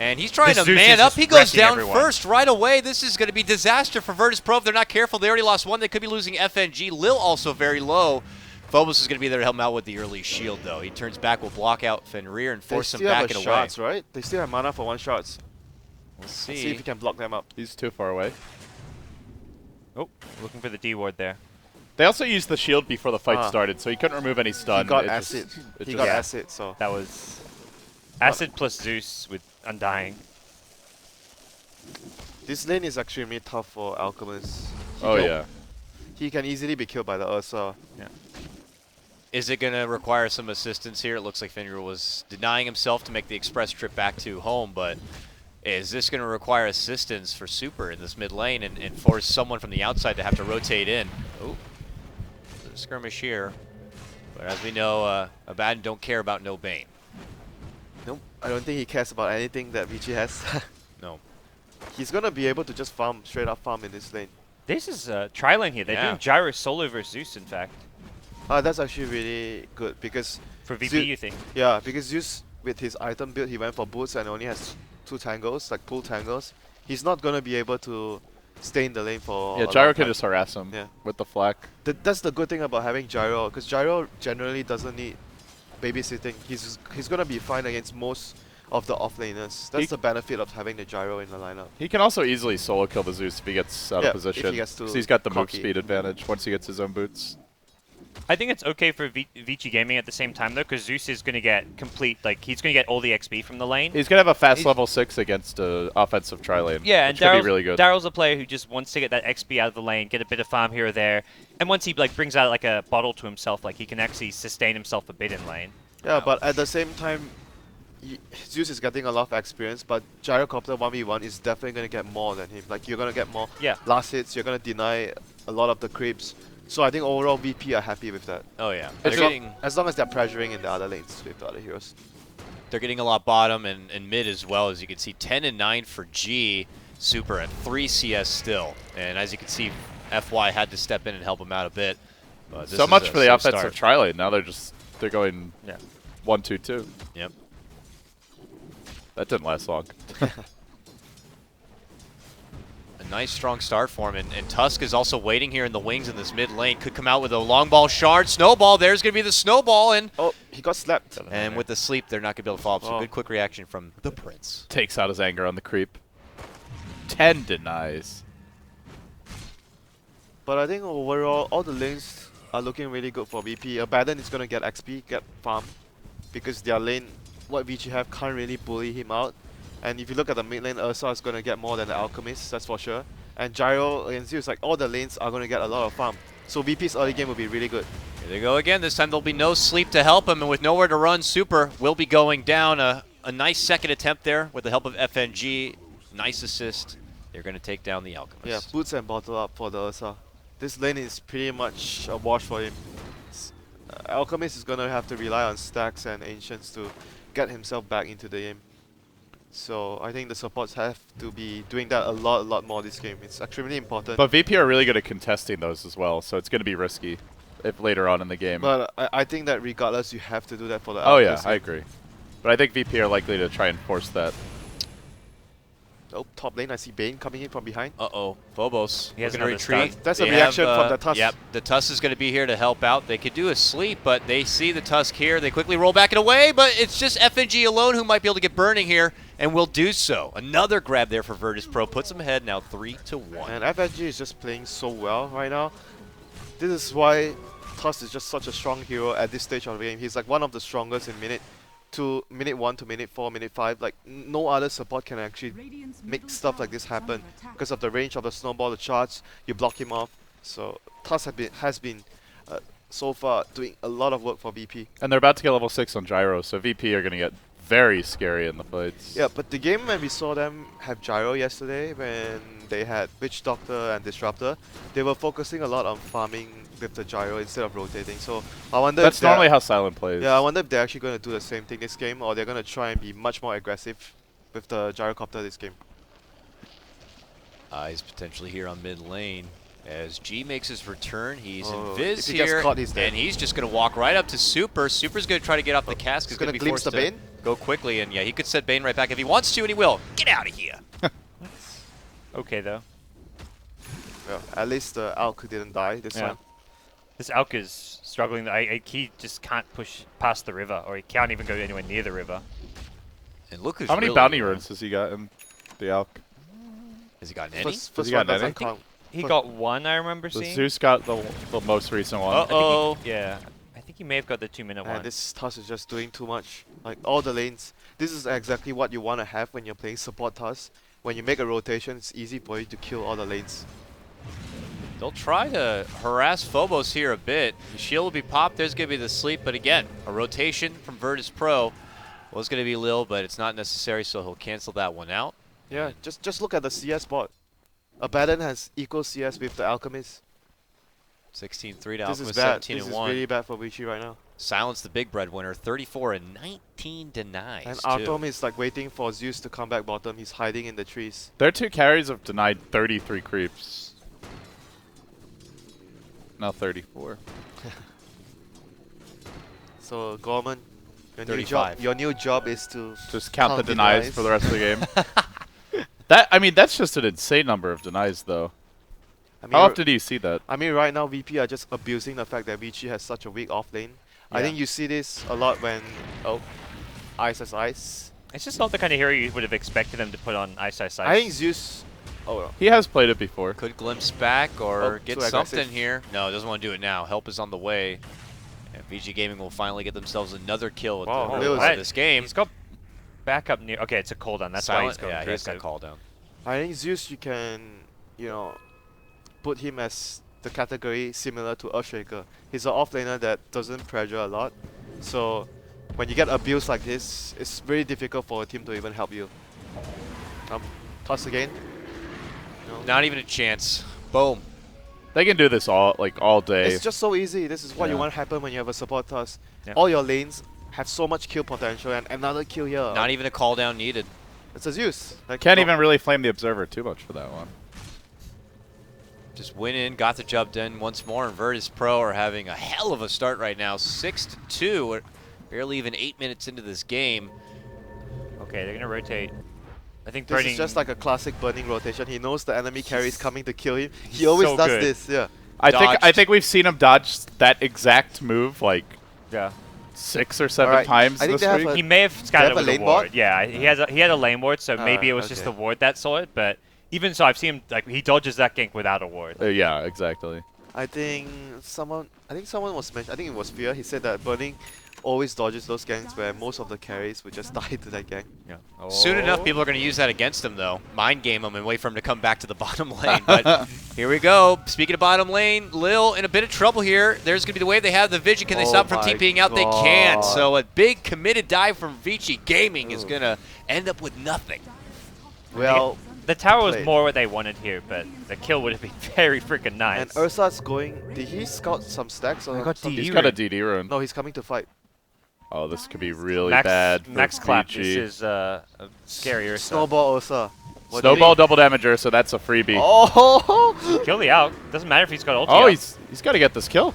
And he's trying This to Zeus man is up. just He goes wrecking down everyone. first right away. This is going to be disaster for Virtus.pro if they're not careful. They already lost 1. They could be losing FNG. Lil also very low. Phobos is going to be there to help him out with the early shield, though. He turns back, will block out Fenrir and They force him still back have and a away. shots, right? They still have mana for 1 shots. We'll See if see. you can block them up. He's too far away. Oh, looking for the D ward there. They also used the shield before the fight Ah. started, so he couldn't remove any stun. He got It acid. just- it He just- got Yeah. acid, so. That was Acid plus Zeus with Undying. This lane is extremely tough for Alchemist. Oh yeah. He can easily be killed by the Ursa. Is it going to require some assistance here? It looks like Fenrir was denying himself to make the express trip back to home, but is this going to require assistance for Super in this mid lane and force someone from the outside to have to rotate in? Oh, there's a skirmish here. But as we know, Abaddon don't care about no Bane. Nope. I don't think he cares about anything that Vici has. No. He's gonna be able to just farm, straight up farm in this lane. This is tri-lane here. They're Yeah. doing Gyro solo versus Zeus, in fact. That's actually really good because For VP, Zeus- you think? yeah, because Zeus with his item build, he went for boots and only has 2 tangles, like pull tangles. He's not gonna be able to stay in the lane for. Yeah, a Gyro long can time. just harass him Yeah. with the flak. That's the good thing about having Gyro, because Gyro generally doesn't need babysitting. He's gonna be fine against most of the offlaners. That's the benefit of having the Gyro in the lineup. He can also easily solo kill the Zeus if he gets out Yeah, of if position. he gets too 'Cause he's got the move cocky. speed advantage once he gets his own boots. I think it's okay for Vici Gaming at the same time though, because Zeus is going to get complete, like he's going to get all the XP from the lane. He's gonna have a fast He's- level 6 against offensive tri lane. Yeah, which and could be really good. Daryl's a player who just wants to get that XP out of the lane, get a bit of farm here or there, and once he like brings out like a bottle to himself, like he can actually sustain himself a bit in lane. Yeah, but at the same time, Zeus is getting a lot of experience, but Gyrocopter 1v1 is definitely going to get more than him. Like, you're going to get more Yeah. last hits, you're going to deny a lot of the creeps. So I think overall VP are happy with that. Oh yeah, As long as they're pressuring in the other lanes with the other heroes. they're getting a lot bottom and mid as well. As you can see, 10 and 9 for G. Super at 3 CS still, and as you can see, FY had to step in and help him out a bit. But this So is much a for the slow offensive start. tri lane. Now they're going Yeah. 1-2-2. Yep. That didn't last long. A nice strong start for him, and Tusk is also waiting here in the wings in this mid lane. Could come out with a long ball shard, snowball. There's going to be the snowball, and He got slapped. with the sleep, they're not going to be able to follow up. So Oh. good quick reaction from the Prince. Takes out his anger on the creep. 10 denies. But I think overall, all the lanes are looking really good for VP. Abaddon is going to get XP, get farm, because their lane, what VG have, can't really bully him out. And if you look at the mid lane, Ursa is going to get more than the Alchemist, that's for sure. And Gyro and Zeus, like all the lanes are going to get a lot of farm. So VP's early game will be really good. Here they go again. This time there'll be no sleep to help him, and with nowhere to run, Super will be going down. A nice second attempt there with the help of FNG. Nice assist. They're going to take down the Alchemist. Yeah, boots and bottle up for the Ursa. This lane is pretty much a wash for him. Alchemist is going to have to rely on stacks and ancients to get himself back into the game. So I think the supports have to be doing that a lot more this game. It's extremely important. But VP are really good at contesting those as well, so it's going to be risky if later on in the game. But I think that regardless, you have to do that for the Oh yeah, Alchemist. I agree. But I think VP are likely to try and force that. Oh, top lane, I see Bane coming in from behind. Uh-oh, Phobos. He has looking to another retreat. stun. That's a They reaction have, from the Tusk. Yep, the Tusk is going to be here to help out. They could do a sleep, but they see the Tusk here. They quickly roll back and away, but it's just FNG alone who might be able to get burning here, and will do so. Another grab there for Virtus.pro. Puts them ahead now 3-1. And FNG is just playing so well right now. This is why Tusk is just such a strong hero at this stage of the game. He's like one of the strongest in minute 1 to minute 4, minute 5. Like no other support can actually make stuff like this happen because of the range of the snowball, the charge. You block him off. So Tusk has been so far doing a lot of work for VP. And they're about to get level 6 on Gyro, so VP are going to get very scary in the fights. Yeah, but the game when we saw them have Gyro yesterday, when they had Witch Doctor and Disruptor, they were focusing a lot on farming with the Gyro instead of rotating. So I wonder That's if they're- normally how Silent plays. Yeah, I wonder if they're actually going to do the same thing this game, or they're going to try and be much more aggressive with the Gyrocopter this game. He's potentially here on mid lane. As G makes his return, he's Oh, in Viz if he gets here, caught, he's dead. and he's just going to walk right up to Super. Super's going to try to get off the cask. He's He's going gonna to be glimpse forced the to Bane? go quickly, and yeah, he could set Bane right back if he wants to, and he will. Get out of here. Okay though. Yeah, at least the Alk didn't die this Yeah. time. This Alk is struggling. He just can't push past the river, or he can't even go anywhere near the river. And look who's How many really, bounty runes has he got in the Alk? Has he gotten any? First he got one doesn't anything? count. He But- got one, I remember The seeing. Zeus got the most recent one. Uh-oh. Yeah. I think he may have got the 2-minute one. And this Tusk is just doing too much. Like all the lanes. This is exactly what you want to have when you're playing support Tusk. When you make a rotation, it's easy for you to kill all the lanes. They'll try to harass Phobos here a bit. The shield will be popped. There's going to be the sleep, but again, a rotation from Virtus.pro was going to be Lil, but it's not necessary, so he'll cancel that one out. Yeah, just look at the CS bot. Abaddon has equal CS with the Alchemist. 16-3 to This is Alchemist, bad. 17 This and is 1. really bad for Vici right now. Silence the big breadwinner, 34 and 19 denies. And too. Artom is like waiting for Zeus to come back bottom. He's hiding in the trees. Their 2 carries have denied 33 creeps. Now 34. So Gorman, $35. your new job is to Just count the Count denies denies. for the rest of the game. That's just an insane number of denies, though. I mean, How often do you see that? I mean, right now VP are just abusing the fact that Vici has such a weak off lane. I Yeah. think you see this a lot when Ice as Ice. It's just not the kind of hero you would have expected them to put on Ice Ice Ice. I think Zeus. Oh, well. He has played it before. Could glimpse back or Oh, get too something aggressive. here. No, doesn't want to do it now. Help is on the way. And VG Gaming will finally get themselves another kill at Whoa, the Lil early is- part of this game. He's got backup near. Okay, it's a cooldown. That's why he's Silent, going yeah, he's got aggressive. call down. I think Zeus, you can, you know, put him as the category similar to Earthshaker. He's an offlaner that doesn't pressure a lot. So when you get abused like this, it's very difficult for a team to even help you. Toss again. No. Not even a chance. Boom. They can do this all day. It's just so easy. This is what you Yeah. want to happen when you have a support toss. Yeah. All your lanes have so much kill potential, and another kill here. Not even a call down needed. It's a Zeus. Like, Can't no- even really flame the Observer too much for that one. Just went in, got the job done once more, and Virtus.pro are having a hell of a start right now. 6-2. We're barely even 8 minutes into this game. Okay, they're gonna rotate. I think This burning. is just like a classic burning rotation. He knows the enemy carry is coming to kill him. He always so does good. this. Yeah. I Dodged. think we've seen him dodge that exact move like yeah. 6 or 7 Alright, times I think this they have week. a- He may have have scattered a with a lane ward. bot? Yeah, he had a lane ward, so maybe it was just okay. the ward that saw it. But even so, I've seen him like he dodges that gank without a ward. Yeah, exactly. I think someone was mentioned. I think it was Fear. He said that burning always dodges those ganks where most of the carries would just die to that gank. Yeah. Soon enough, people are going to use that against him, though. Mind game him and wait for him to come back to the bottom lane. But here we go. Speaking of bottom lane, Lil in a bit of trouble here. There's going to be the wave. They have the Vision. Can they Oh stop from my TPing out? They can't. God. So a big committed dive from Vici Gaming is Ooh. going to end up with nothing. Well, The tower was played. more what they wanted here, but the kill would have been very freaking nice. and Ursa's going. Did he scout some stacks or I got something? DD He's got a DD rune. No, he's coming to fight. Oh, this could be really Max, bad for Max clap. Vici. This is a scary Ursa. Snowball Ursa. What do you Snowball think? double damager, so that's a freebie. Oh! Kill the out. Doesn't matter if he's got ulti. Oh, out. he's got to get this kill.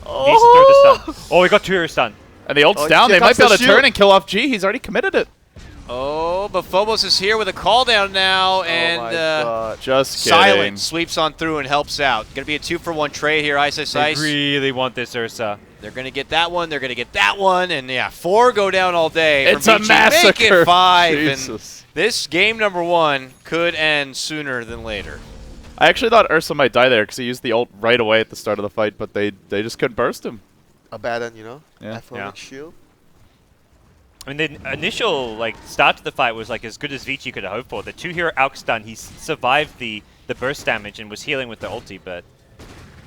He needs to throw the stun. Oh, he got 2 Ursa stun. And the ult's Oh, down. here They might comes be able the to turn shield. and kill off G. He's already committed it. Oh, but Phobos is here with a call down now. Oh And my God. Just kidding. Silent sweeps on through and helps out. Going to be a 2-for-1 trade here. Ice. They really want this Ursa. They're going to get that one. They're going to get that one. And yeah, 4 go down all day. It's from a Vici. massacre. Make it 5. And Jesus. this game number 1 could end sooner than later. I actually thought Ursa might die there because he used the ult right away at the start of the fight, but they just couldn't burst him. Abaddon, you know? Yeah. Aphrodite shield. I mean, the initial start to the fight was as good as Vici could have hoped for. The 2-hero Alk stun, he survived the burst damage and was healing with the ulti, but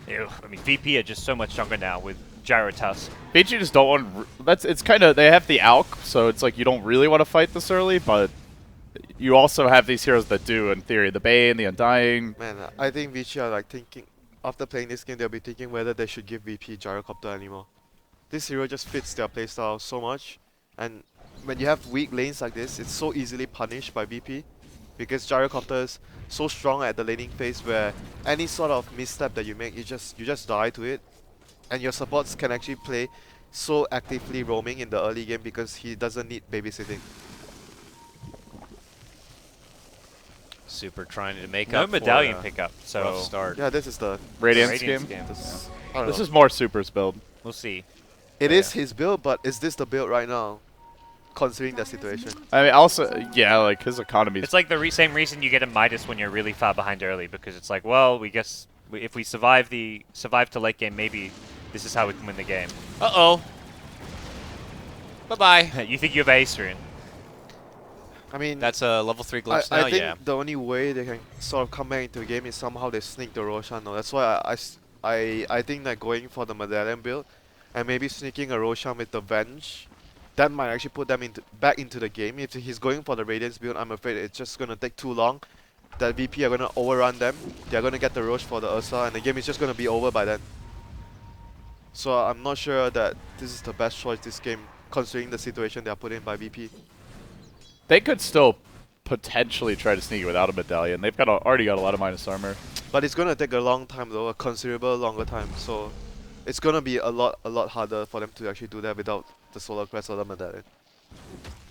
ew, I mean, VP are just so much stronger now with Gyro Tusk. Vici just don't want. It's kind of they have the Alk, so it's like you don't really want to fight this early, but you also have these heroes that do in theory. The Bane, the Undying. Man, I think Vici are thinking, after playing this game, they'll be thinking whether they should give VP Gyrocopter anymore. This hero just fits their playstyle so much, and when you have weak lanes like this, it's so easily punished by VP because Gyrocopter is so strong at the laning phase where any sort of misstep that you make, you just die to it, and your supports can actually play so actively roaming in the early game because he doesn't need babysitting. Super trying to make No up medallion for a pickup, rough so start. Yeah, this is the Radiance Radiance game. game. this, I don't This know. is more Super's build. We'll see. It is his build, but is this the build right now, considering the situation? I mean, also, yeah, like his economy. It's like the same reason you get a Midas when you're really far behind early, because it's like, well, we guess if we survive to late game, maybe this is how we can win the game. Uh-oh. Bye-bye. You think you have Ace Rune? I mean, That's a level 3 I glimpse now, think yeah. the only way they can sort of come back into the game is somehow they sneak the Roshan. No, that's why I think that going for the medallion build and maybe sneaking a Roshan with the Venge, that might actually put them back into the game. If he's going for the Radiance build, I'm afraid it's just gonna take too long. That VP are gonna overrun them. They're gonna get the Rosh for the Ursa, and the game is just gonna be over by then. So I'm not sure that this is the best choice this game, considering the situation they are put in by VP. They could still potentially try to sneak it without a medallion. They've already got a lot of minus armor. But it's gonna take a long time though, a considerable longer time. So it's gonna be a lot harder for them to actually do that without the Solar Crest or the medallion.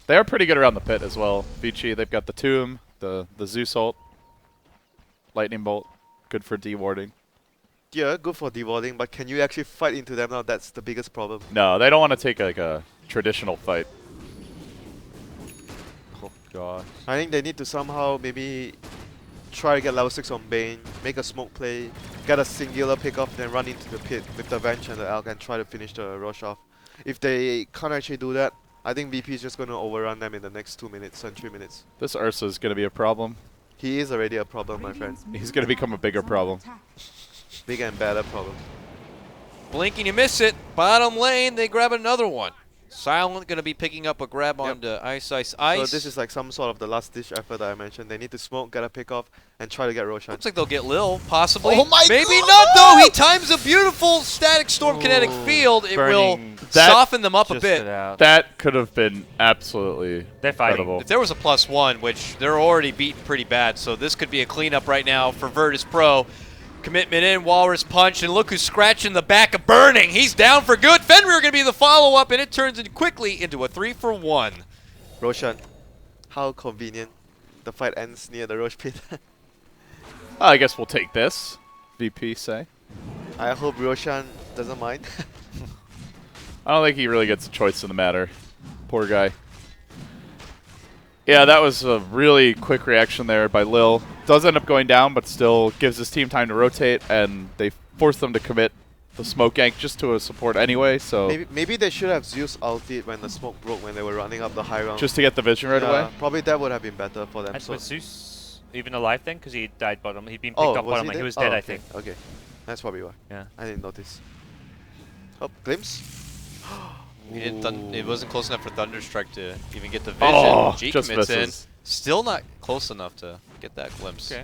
They are pretty good around the pit as well. Vici, they've got the Tomb, the Zeus ult, Lightning Bolt. good for dewarding. Yeah, good for dewarding, but can you actually fight into them now? That's the biggest problem. No, they don't want to take like a traditional fight. Oh gosh. I think they need to somehow maybe try to get level 6 on Bane, make a smoke play, get a singular pick off, then run into the pit with the Venge and the Alk and try to finish the Roche off. If they can't actually do that, I think VP is just going to overrun them in the next 2 minutes and 3 minutes. This Ursa is going to be a problem. He is already a problem, my friend. He's going to become a bigger problem. Bigger and better problem. Blinking, you miss it. Bottom lane, they grab another one. Silent going to be picking up a grab onto Ice Ice Ice. So this is like some sort of the last ditch effort that I mentioned. They need to smoke, get a pick off, and try to get Roshan. Looks like they'll get Lil, possibly. Oh my Maybe God! not, though. He times a beautiful static storm kinetic field. It will Burning soften them up a just bit. it out. That could have been absolutely They're fighting. incredible. If there was a +1, which they're already beaten pretty bad, so this could be a cleanup right now for Virtus.pro. Commitment in, Walrus punch, and look who's scratching the back of Burning. He's down for good. Fenrir going to be the follow-up, and it turns quickly into a 3-for-1. Roshan, how convenient. The fight ends near the Roche pit. I guess we'll take this. VP say. I hope Roshan doesn't mind. I don't think he really gets a choice in the matter. Poor guy. Yeah, that was a really quick reaction there by Lil. Does end up going down, but still gives his team time to rotate, and they force them to commit the smoke gank just to a support anyway, so... Maybe they should have Zeus ulted when the smoke broke when they were running up the high ground. Just to get the vision right away? Probably that would have been better for them. And So. was Zeus even alive then? Because he died bottom. He'd been picked Oh, up was bottom. he Like, he dead? was dead, Oh, I okay. think. Okay, that's probably why. Yeah. I didn't notice. Oh, glimpse. It wasn't close enough for Thunderstrike to even get the vision. Oh, G just commits in. misses. Still not close enough to get that glimpse. Okay.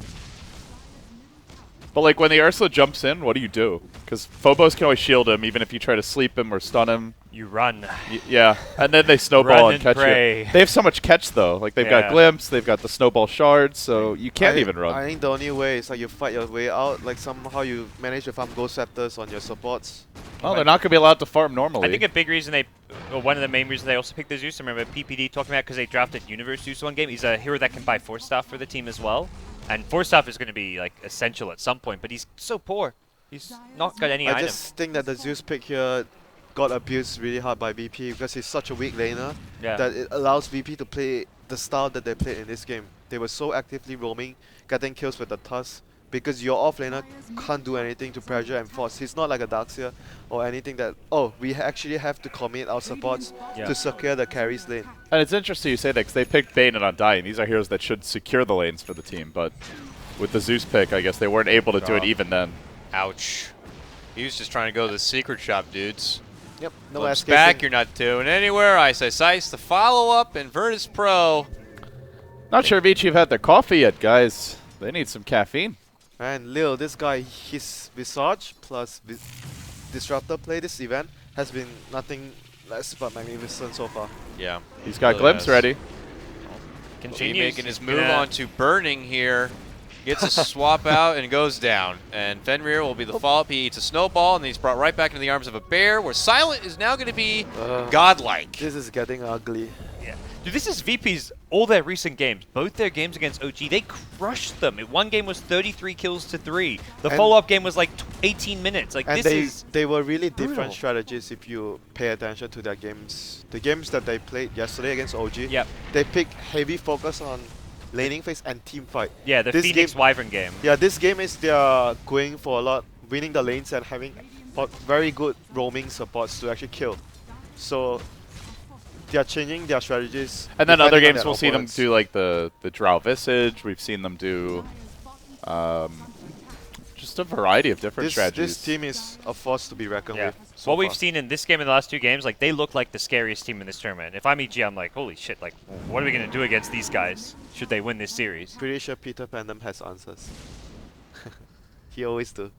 But like when the Ursula jumps in, what do you do? Because Phobos can always shield him, even if you try to sleep him or stun him. You run. Yeah, and then they snowball Run and and catch pray. you. They have so much catch though. Like they've got Yeah. glimpse, they've got the snowball shards, so you can't even I run. think the only way is like you fight your way out. Like somehow you manage to farm Ghost Scepters on your supports. Well, they're not going to be allowed to farm normally. I think a big reason or one of the main reasons they also picked the Zeus, I remember PPD talking about because they drafted Universe Zeus one game. He's a hero that can buy Force Staff for the team as well. And Force Staff is going to be like essential at some point, but he's so poor. He's not got any I item. just think that the Zeus pick here got abused really hard by VP because he's such a weak laner that it allows VP to play the style that they played in this game. They were so actively roaming, getting kills with the Tusk, because your off-laner can't do anything to pressure and force. He's not like a Darkseer or anything that, oh, we actually have to commit our supports to secure the carries lane. And it's interesting you say that because they picked Bane and Undying. These are heroes that should secure the lanes for the team, but with the Zeus pick, I guess they weren't able to do it even then. Ouch. He was just trying to go to the secret shop, dudes. Yep, no Glimpse escaping. back, you're not doing anywhere. Ice Ice Ice, the follow-up, and Virtus.pro. Not sure Vici have had their coffee yet, guys. They need some caffeine. And Lil, this guy, his Visage plus Disruptor play this event has been nothing less but magnificent so far. Yeah. He's got Really glimpse has. ready. He Continues. making his move Yeah. onto Burning here. Gets a swap out and goes down. And Fenrir will be the follow-up. He eats a snowball, and he's brought right back into the arms of a bear, where Silent is now going to be godlike. This is getting ugly. Yeah. Dude, this is VP's all their recent games. Both their games against OG, they crushed them. One game was 33 kills to 3. The And- follow-up game was like 18 minutes. Like And this they is were really brutal. different strategies if you pay attention to their games. The games that they played yesterday against OG, Yep. they picked heavy focus on laning phase and team fight. Yeah, the This Phoenix game- Wyvern game. Yeah, this game is they're going for a lot, winning the lanes and having very good roaming supports to actually kill. So they're changing their strategies. And then other depending on games their we'll see them opponents. do like the Drow Visage. We've seen them do just a variety of different strategies. This team is a force to be reckoned Yeah. with. So What we've far. seen in this game in the last 2 games, like they look like the scariest team in this tournament. If I'm EG, I'm like, holy shit, like what are we gonna do against these guys? Should they win this series? Pretty sure Peter Pandem has answers. He always do.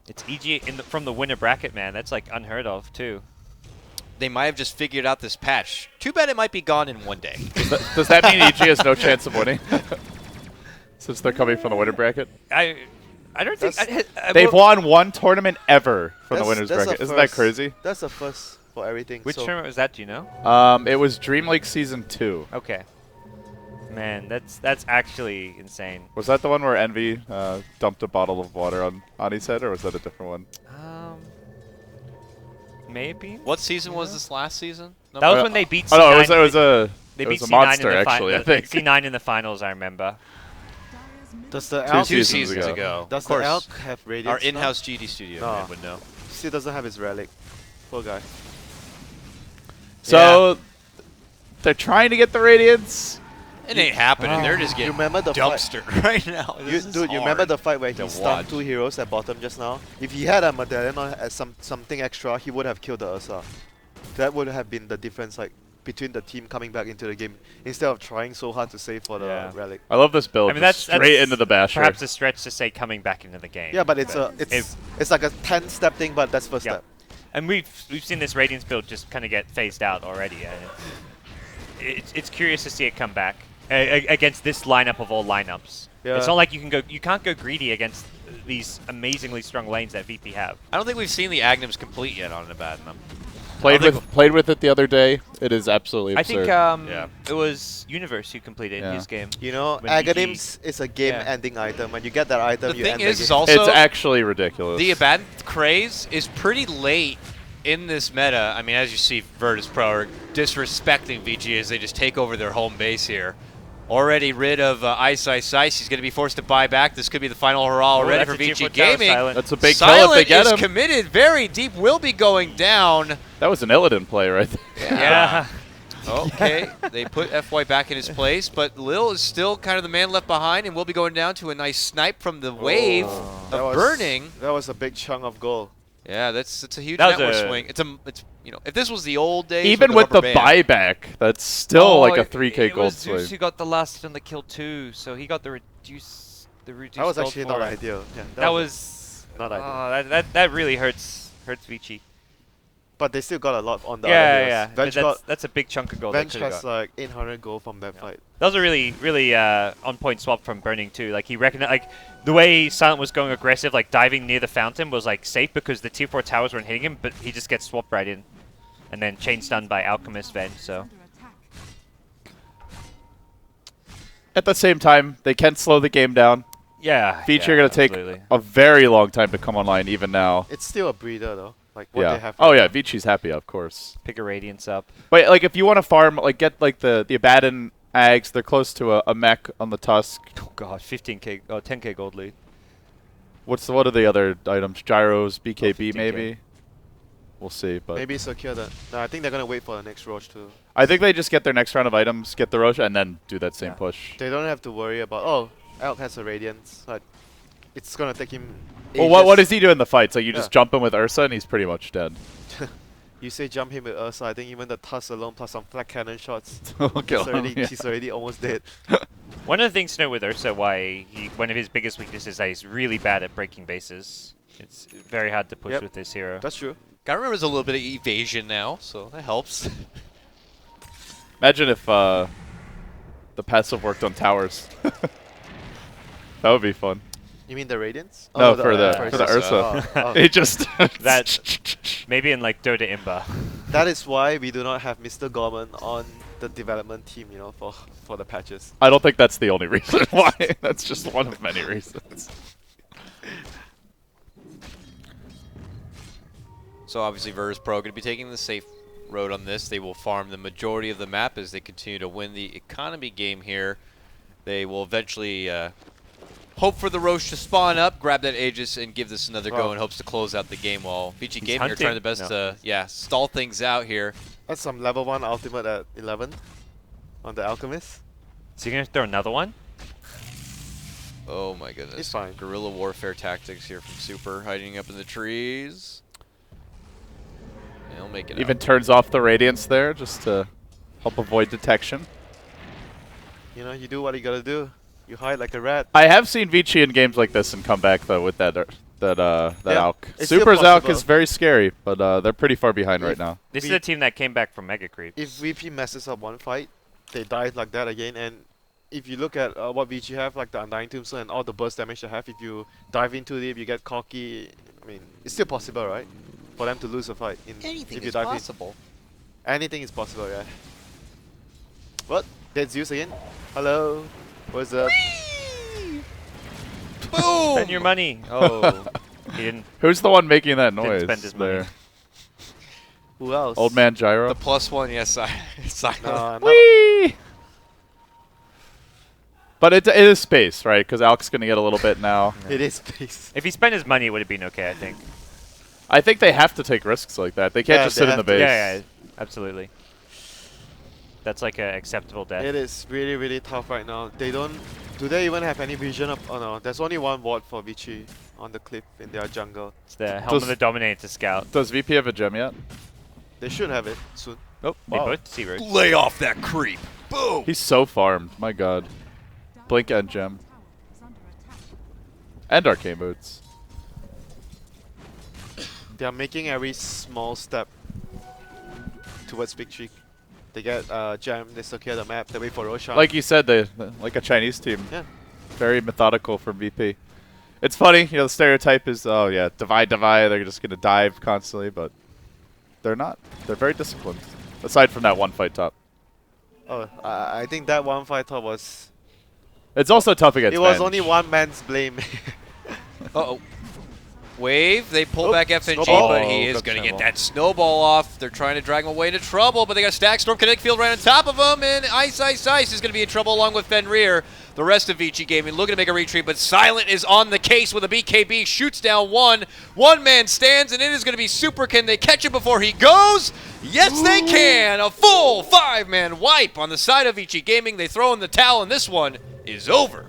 It's EG from the winner bracket, man. That's like unheard of too. They might have just figured out this patch. Too bad it might be gone in one day. Does that mean EG has no chance of winning? Since they're coming from the winner bracket? I don't think They've won one tournament ever from the That's- winners that's a bracket. Isn't that first. crazy? That's a first for everything. Which so tournament was that? Do you know? It was Dream League Season 2. Okay. Man, that's actually insane. Was that the one where Envy dumped a bottle of water on his head, or was that a different one? Maybe. What season was this last season? That was when they beat C9. Oh no, it was a C9 monster in the actually. I think. C9 in the finals, I remember. Does the Two Elk, Two seasons seasons ago. ago. does Of the course. Elk have radiance? Our in-house GD studio No. man would know. Still doesn't have his relic. Poor guy. So they're trying to get the radiance. It ain't happening. They're just getting remember the dumpster right now. This is Dude, you remember hard the fight where he to stunned watch. 2 heroes at bottom just now? If he had a medallion or something extra, he would have killed the Ursa. That would have been the difference, like between the team coming back into the game instead of trying so hard to save for the relic. I love this build. I mean, just that's straight into the basher. Perhaps a stretch to say coming back into the game. Yeah, but it's like a 10-step thing, but that's first step. And we've seen this Radiance build just kind of get phased out already. And it's curious to see it come back against this lineup of all lineups. Yeah. It's not like you can't go greedy against these amazingly strong lanes that VP have. I don't think we've seen the Agnums complete yet on Abaddon. Played with it the other day. It is absolutely I absurd. think it was Universe who completed his game. You know, When Aghanims is a game-ending item. When you get that item, The you thing end is the game. also it's actually ridiculous. the Abaddon craze is pretty late in this meta. I mean, as you see, Virtus.pro are disrespecting Vici as they just take over their home base here. Already rid of Ice. He's going to be forced to buy back. This could be the final hurrah already for Vici Gaming. That's a big Silent kill if they get is him. committed. Very deep. Will be going down. That was an Illidan play right there. Yeah. Okay, they put FY back in his place, but Lil is still kind of the man left behind and will be going down to a nice snipe from the wave That of was- burning. That was a big chunk of gold. Yeah, it's a huge That was network a- swing. It's if this was the old days, Even with the rubber band, buyback, that's still like a 3K gold Zeus who swing. got the last hit on the kill too, so he got the reduced That was gold actually for not it. ideal. Yeah, That was not ideal. that really hurts Vici. But they still got a lot on the other heroes. But Venge that's a big chunk of gold. they Venge could've has got. like 800 gold from that fight. That was a really on point swap from Burning too. Like he recognized, like the way Silent was going aggressive, like diving near the fountain was like safe because the tier 4 towers weren't hitting him, but he just gets swapped right in, and then chain stunned by Alchemist Venge. So At the same time, they can slow the game down. yeah, Vici are going to take absolutely. a very long time to come online even now. It's still a breeder though. Like what they Yeah. have. Oh right yeah, now. Vici's happy, of course. Pick a Radiance up. But like, if you want to farm, like get like the Abaddon Ags, they're close to a mech on the Tusk. Oh god, 15k, 10k gold lead. What are the other items? Gyros, BKB 15K. maybe. We'll see, but Maybe secure that. No, I think they're gonna wait for the next Roche too. I think they just get their next round of items, get the rush, and then do that same Yeah. push. They don't have to worry about Elk has a Radiance. Like, it's gonna take him. Well, what ages. does he do in the fight? So you just Yeah. jump him with Ursa, and he's pretty much dead. You say jump him with Ursa. I think even the Tusk alone plus some flat cannon shots. We'll kill him, yeah. She's already almost dead. One of the things to know with Ursa, why one of his biggest weaknesses is that he's really bad at breaking bases. It's very hard to push Yep. with this hero. That's true. Gotta remember there's a little bit of evasion now, so that helps. Imagine if the passive worked on towers. That would be fun. You mean the Radiance? No, the- for the Ursa. Ursa. Oh, oh. It just That maybe in like Dota Imba. That is why we do not have Mr. Gorman on the development team, you know, for the patches. I don't think that's the only reason why. That's just one of many reasons. So obviously Virtus.pro going to be taking the safe road on this. They will farm the majority of the map as they continue to win the economy game here. They will eventually hope for the Roche to spawn up, grab that Aegis, and give this another go Oh. in hopes to close out the game while Vici He's Gaming are hunting. trying their best No. to stall things out here. That's some level 1 ultimate at 11 on the Alchemist. Is he gonna throw another one? Oh my goodness. It's fine. Guerrilla warfare tactics here from Super, hiding up in the trees. And he'll make it Even out. turns off the radiance there just to help avoid detection. You know, you do what you gotta do. You hide like a rat. I have seen Vici in games like this and come back though with that Yeah, Alk. it's still Super's Alk possible. is very scary, but they're pretty far behind right now. This is We- a team that came back from Mega Creep. If VP messes up one fight, they die like that again. And if you look at what VG have, like the Undying Tombstone and all the burst damage they have, if you dive into it, you get cocky. I mean, it's still possible, right? For them to lose a fight. Anything if you is dive possible. In. Anything is possible, yeah. But Get Zeus again. Hello. What's up? Boom! Spend your money. Oh, he didn't. Who's the one making that noise spend his money. there? Who else? Old man Gyro. The +1, yes, Silent. No, I'm not. Whee! But it is space, right? Because Alc's going to get a little bit now. It is space. If he spent his money, it would have been okay, I think. I think they have to take risks like that. They can't Yeah, just they sit in have the to. base. Yeah, absolutely. That's like an acceptable death. It is really, really tough right now. They don't. Do they even have any vision up? Oh no, there's only one ward for Vici on the cliff in their jungle. It's the Helm of Does- the Dominator scout. Does VP have a gem yet? They should have it soon. Oh, they Wow. both zeroed. Lay off that creep. Boom! He's so farmed. My god. Blink and gem. And arcane boots. They are making every small step towards victory. They get gem, they secure the map, they wait for Roshan. Like you said, they like a Chinese team. Yeah. Very methodical from VP. It's funny, you know, the stereotype is, oh yeah, divide, they're just going to dive constantly, but they're not. They're very disciplined. Aside from that one fight top. Oh, I think that one fight top was. It's also tough against It was bench. only one man's blame. Uh-oh. Wave, they pull Oh, back FNG, snowball. but he is Good going to get snowball. that snowball off. They're trying to drag him away to trouble, but they got Stack Storm Kinetic Field right on top of him, and Ice is going to be in trouble along with Fenrir. The rest of Vici Gaming looking to make a retreat, but Silent is on the case with a BKB, shoots down one. One man stands, and it is going to be Super. Can they catch him before he goes? Yes, they can. A full 5-man wipe on the side of Vici Gaming. They throw in the towel, and this one is over.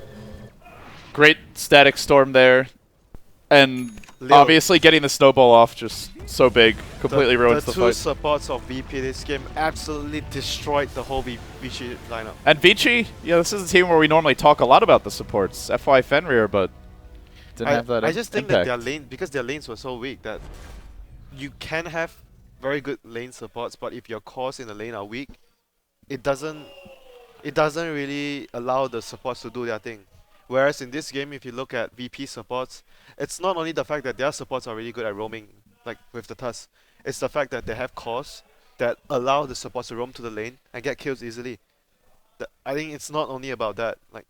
Great static storm there. And Leo. obviously getting the snowball off just so big. Completely ruins the two fight. supports of VP this game absolutely destroyed the whole Vici lineup. And Vici, yeah, this is a team where we normally talk a lot about the supports. FY Fenrir, but didn't have that I just think impact. that because their lanes were so weak that you can have very good lane supports, but if your cores in the lane are weak, it doesn't really allow the supports to do their thing. Whereas in this game, if you look at VP supports, it's not only the fact that their supports are really good at roaming, like with the Tusk, it's the fact that they have cores that allow the supports to roam to the lane and get kills easily. I think it's not only about that, like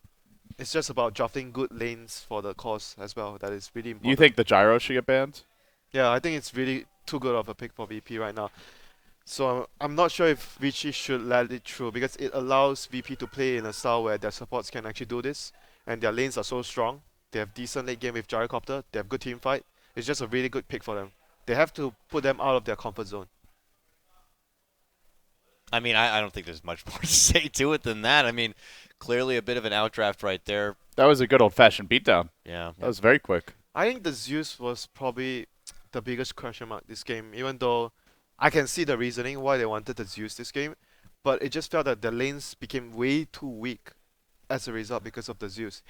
it's just about drafting good lanes for the cores as well. That is really important. You think the gyro should get banned? Yeah, I think it's really too good of a pick for VP right now. So I'm not sure if Vici should let it through because it allows VP to play in a style where their supports can actually do this and their lanes are so strong. They have decent late game with Gyrocopter. They have good team fight. It's just a really good pick for them. They have to put them out of their comfort zone. I mean, I don't think there's much more to say to it than that. I mean, clearly a bit of an outdraft right there. That was a good old-fashioned beatdown. Yeah. That was very quick. I think the Zeus was probably the biggest question mark this game, even though I can see the reasoning why they wanted the Zeus this game, but it just felt that the lanes became way too weak as a result because of the Zeus.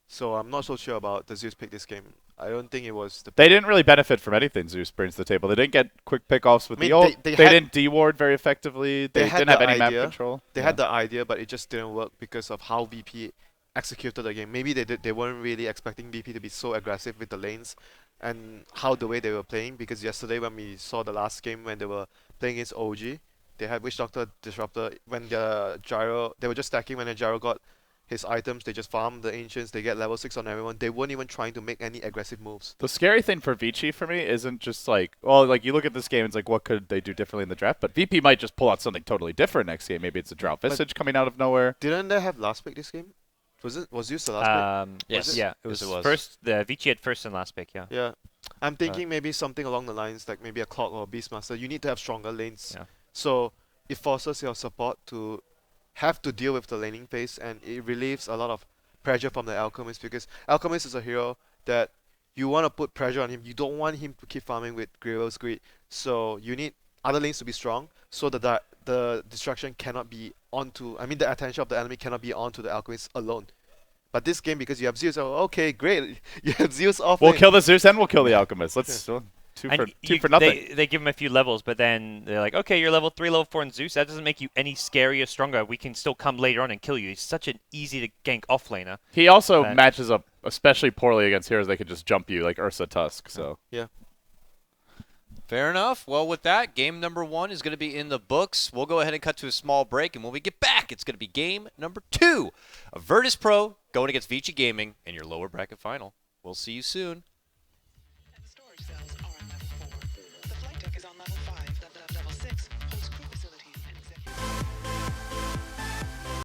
So I'm not so sure about the Zeus pick this game. I don't think it was the They didn't really benefit from anything Zeus brings to the table. They didn't get quick pickoffs with I mean, the ult. they They had- didn't D-ward very effectively. They had didn't have the any map idea. control. They Yeah. had the idea, but it just didn't work because of how VP executed the game. Maybe they weren't really expecting VP to be so aggressive with the lanes and how the way they were playing. Because yesterday when we saw the last game when they were playing against OG, they had Witch Doctor, Disruptor. When the Gyro, they were just stacking. When the Gyro got his items, they just farmed the Ancients. They get level 6 on everyone. They weren't even trying to make any aggressive moves. The scary thing for Vici for me isn't just like, well, like you look at this game, it's like, what could they do differently in the draft? But VP might just pull out something totally different next game. Maybe it's a Drought Visage coming out of nowhere. Didn't they have last pick this game? Was Zeus the last pick? Yes. Yeah, Yes, it was, it was. first. The Vici had first and last pick. Yeah. Yeah, I'm thinking maybe something along the lines like maybe a Clock or a Beastmaster. You need to have stronger lanes. Yeah. So it forces your support to have to deal with the laning phase, and it relieves a lot of pressure from the Alchemist because Alchemist is a hero that you want to put pressure on him. You don't want him to keep farming with Gravel's Greed. So you need other lanes to be strong so that the destruction cannot be onto. I mean, the attention of the enemy cannot be onto the Alchemist alone. But this game, because you have Zeus, oh, okay, great. You have Zeus off We'll lane. kill the Zeus and we'll kill the Alchemist. Let's two And for nothing. They give him a few levels, but then they're like, okay, you're level 3, level 4 in Zeus. That doesn't make you any scarier, stronger. We can still come later on and kill you. He's such an easy to gank offlaner. He also That- matches up especially poorly against heroes that could just jump you, like Ursa Tusk. So Yeah. Fair enough. Well, with that, game number 1 is going to be in the books. We'll go ahead and cut to a small break, and when we get back, it's going to be game number 2 of Virtus.pro going against Vici Gaming in your lower bracket final. We'll see you soon.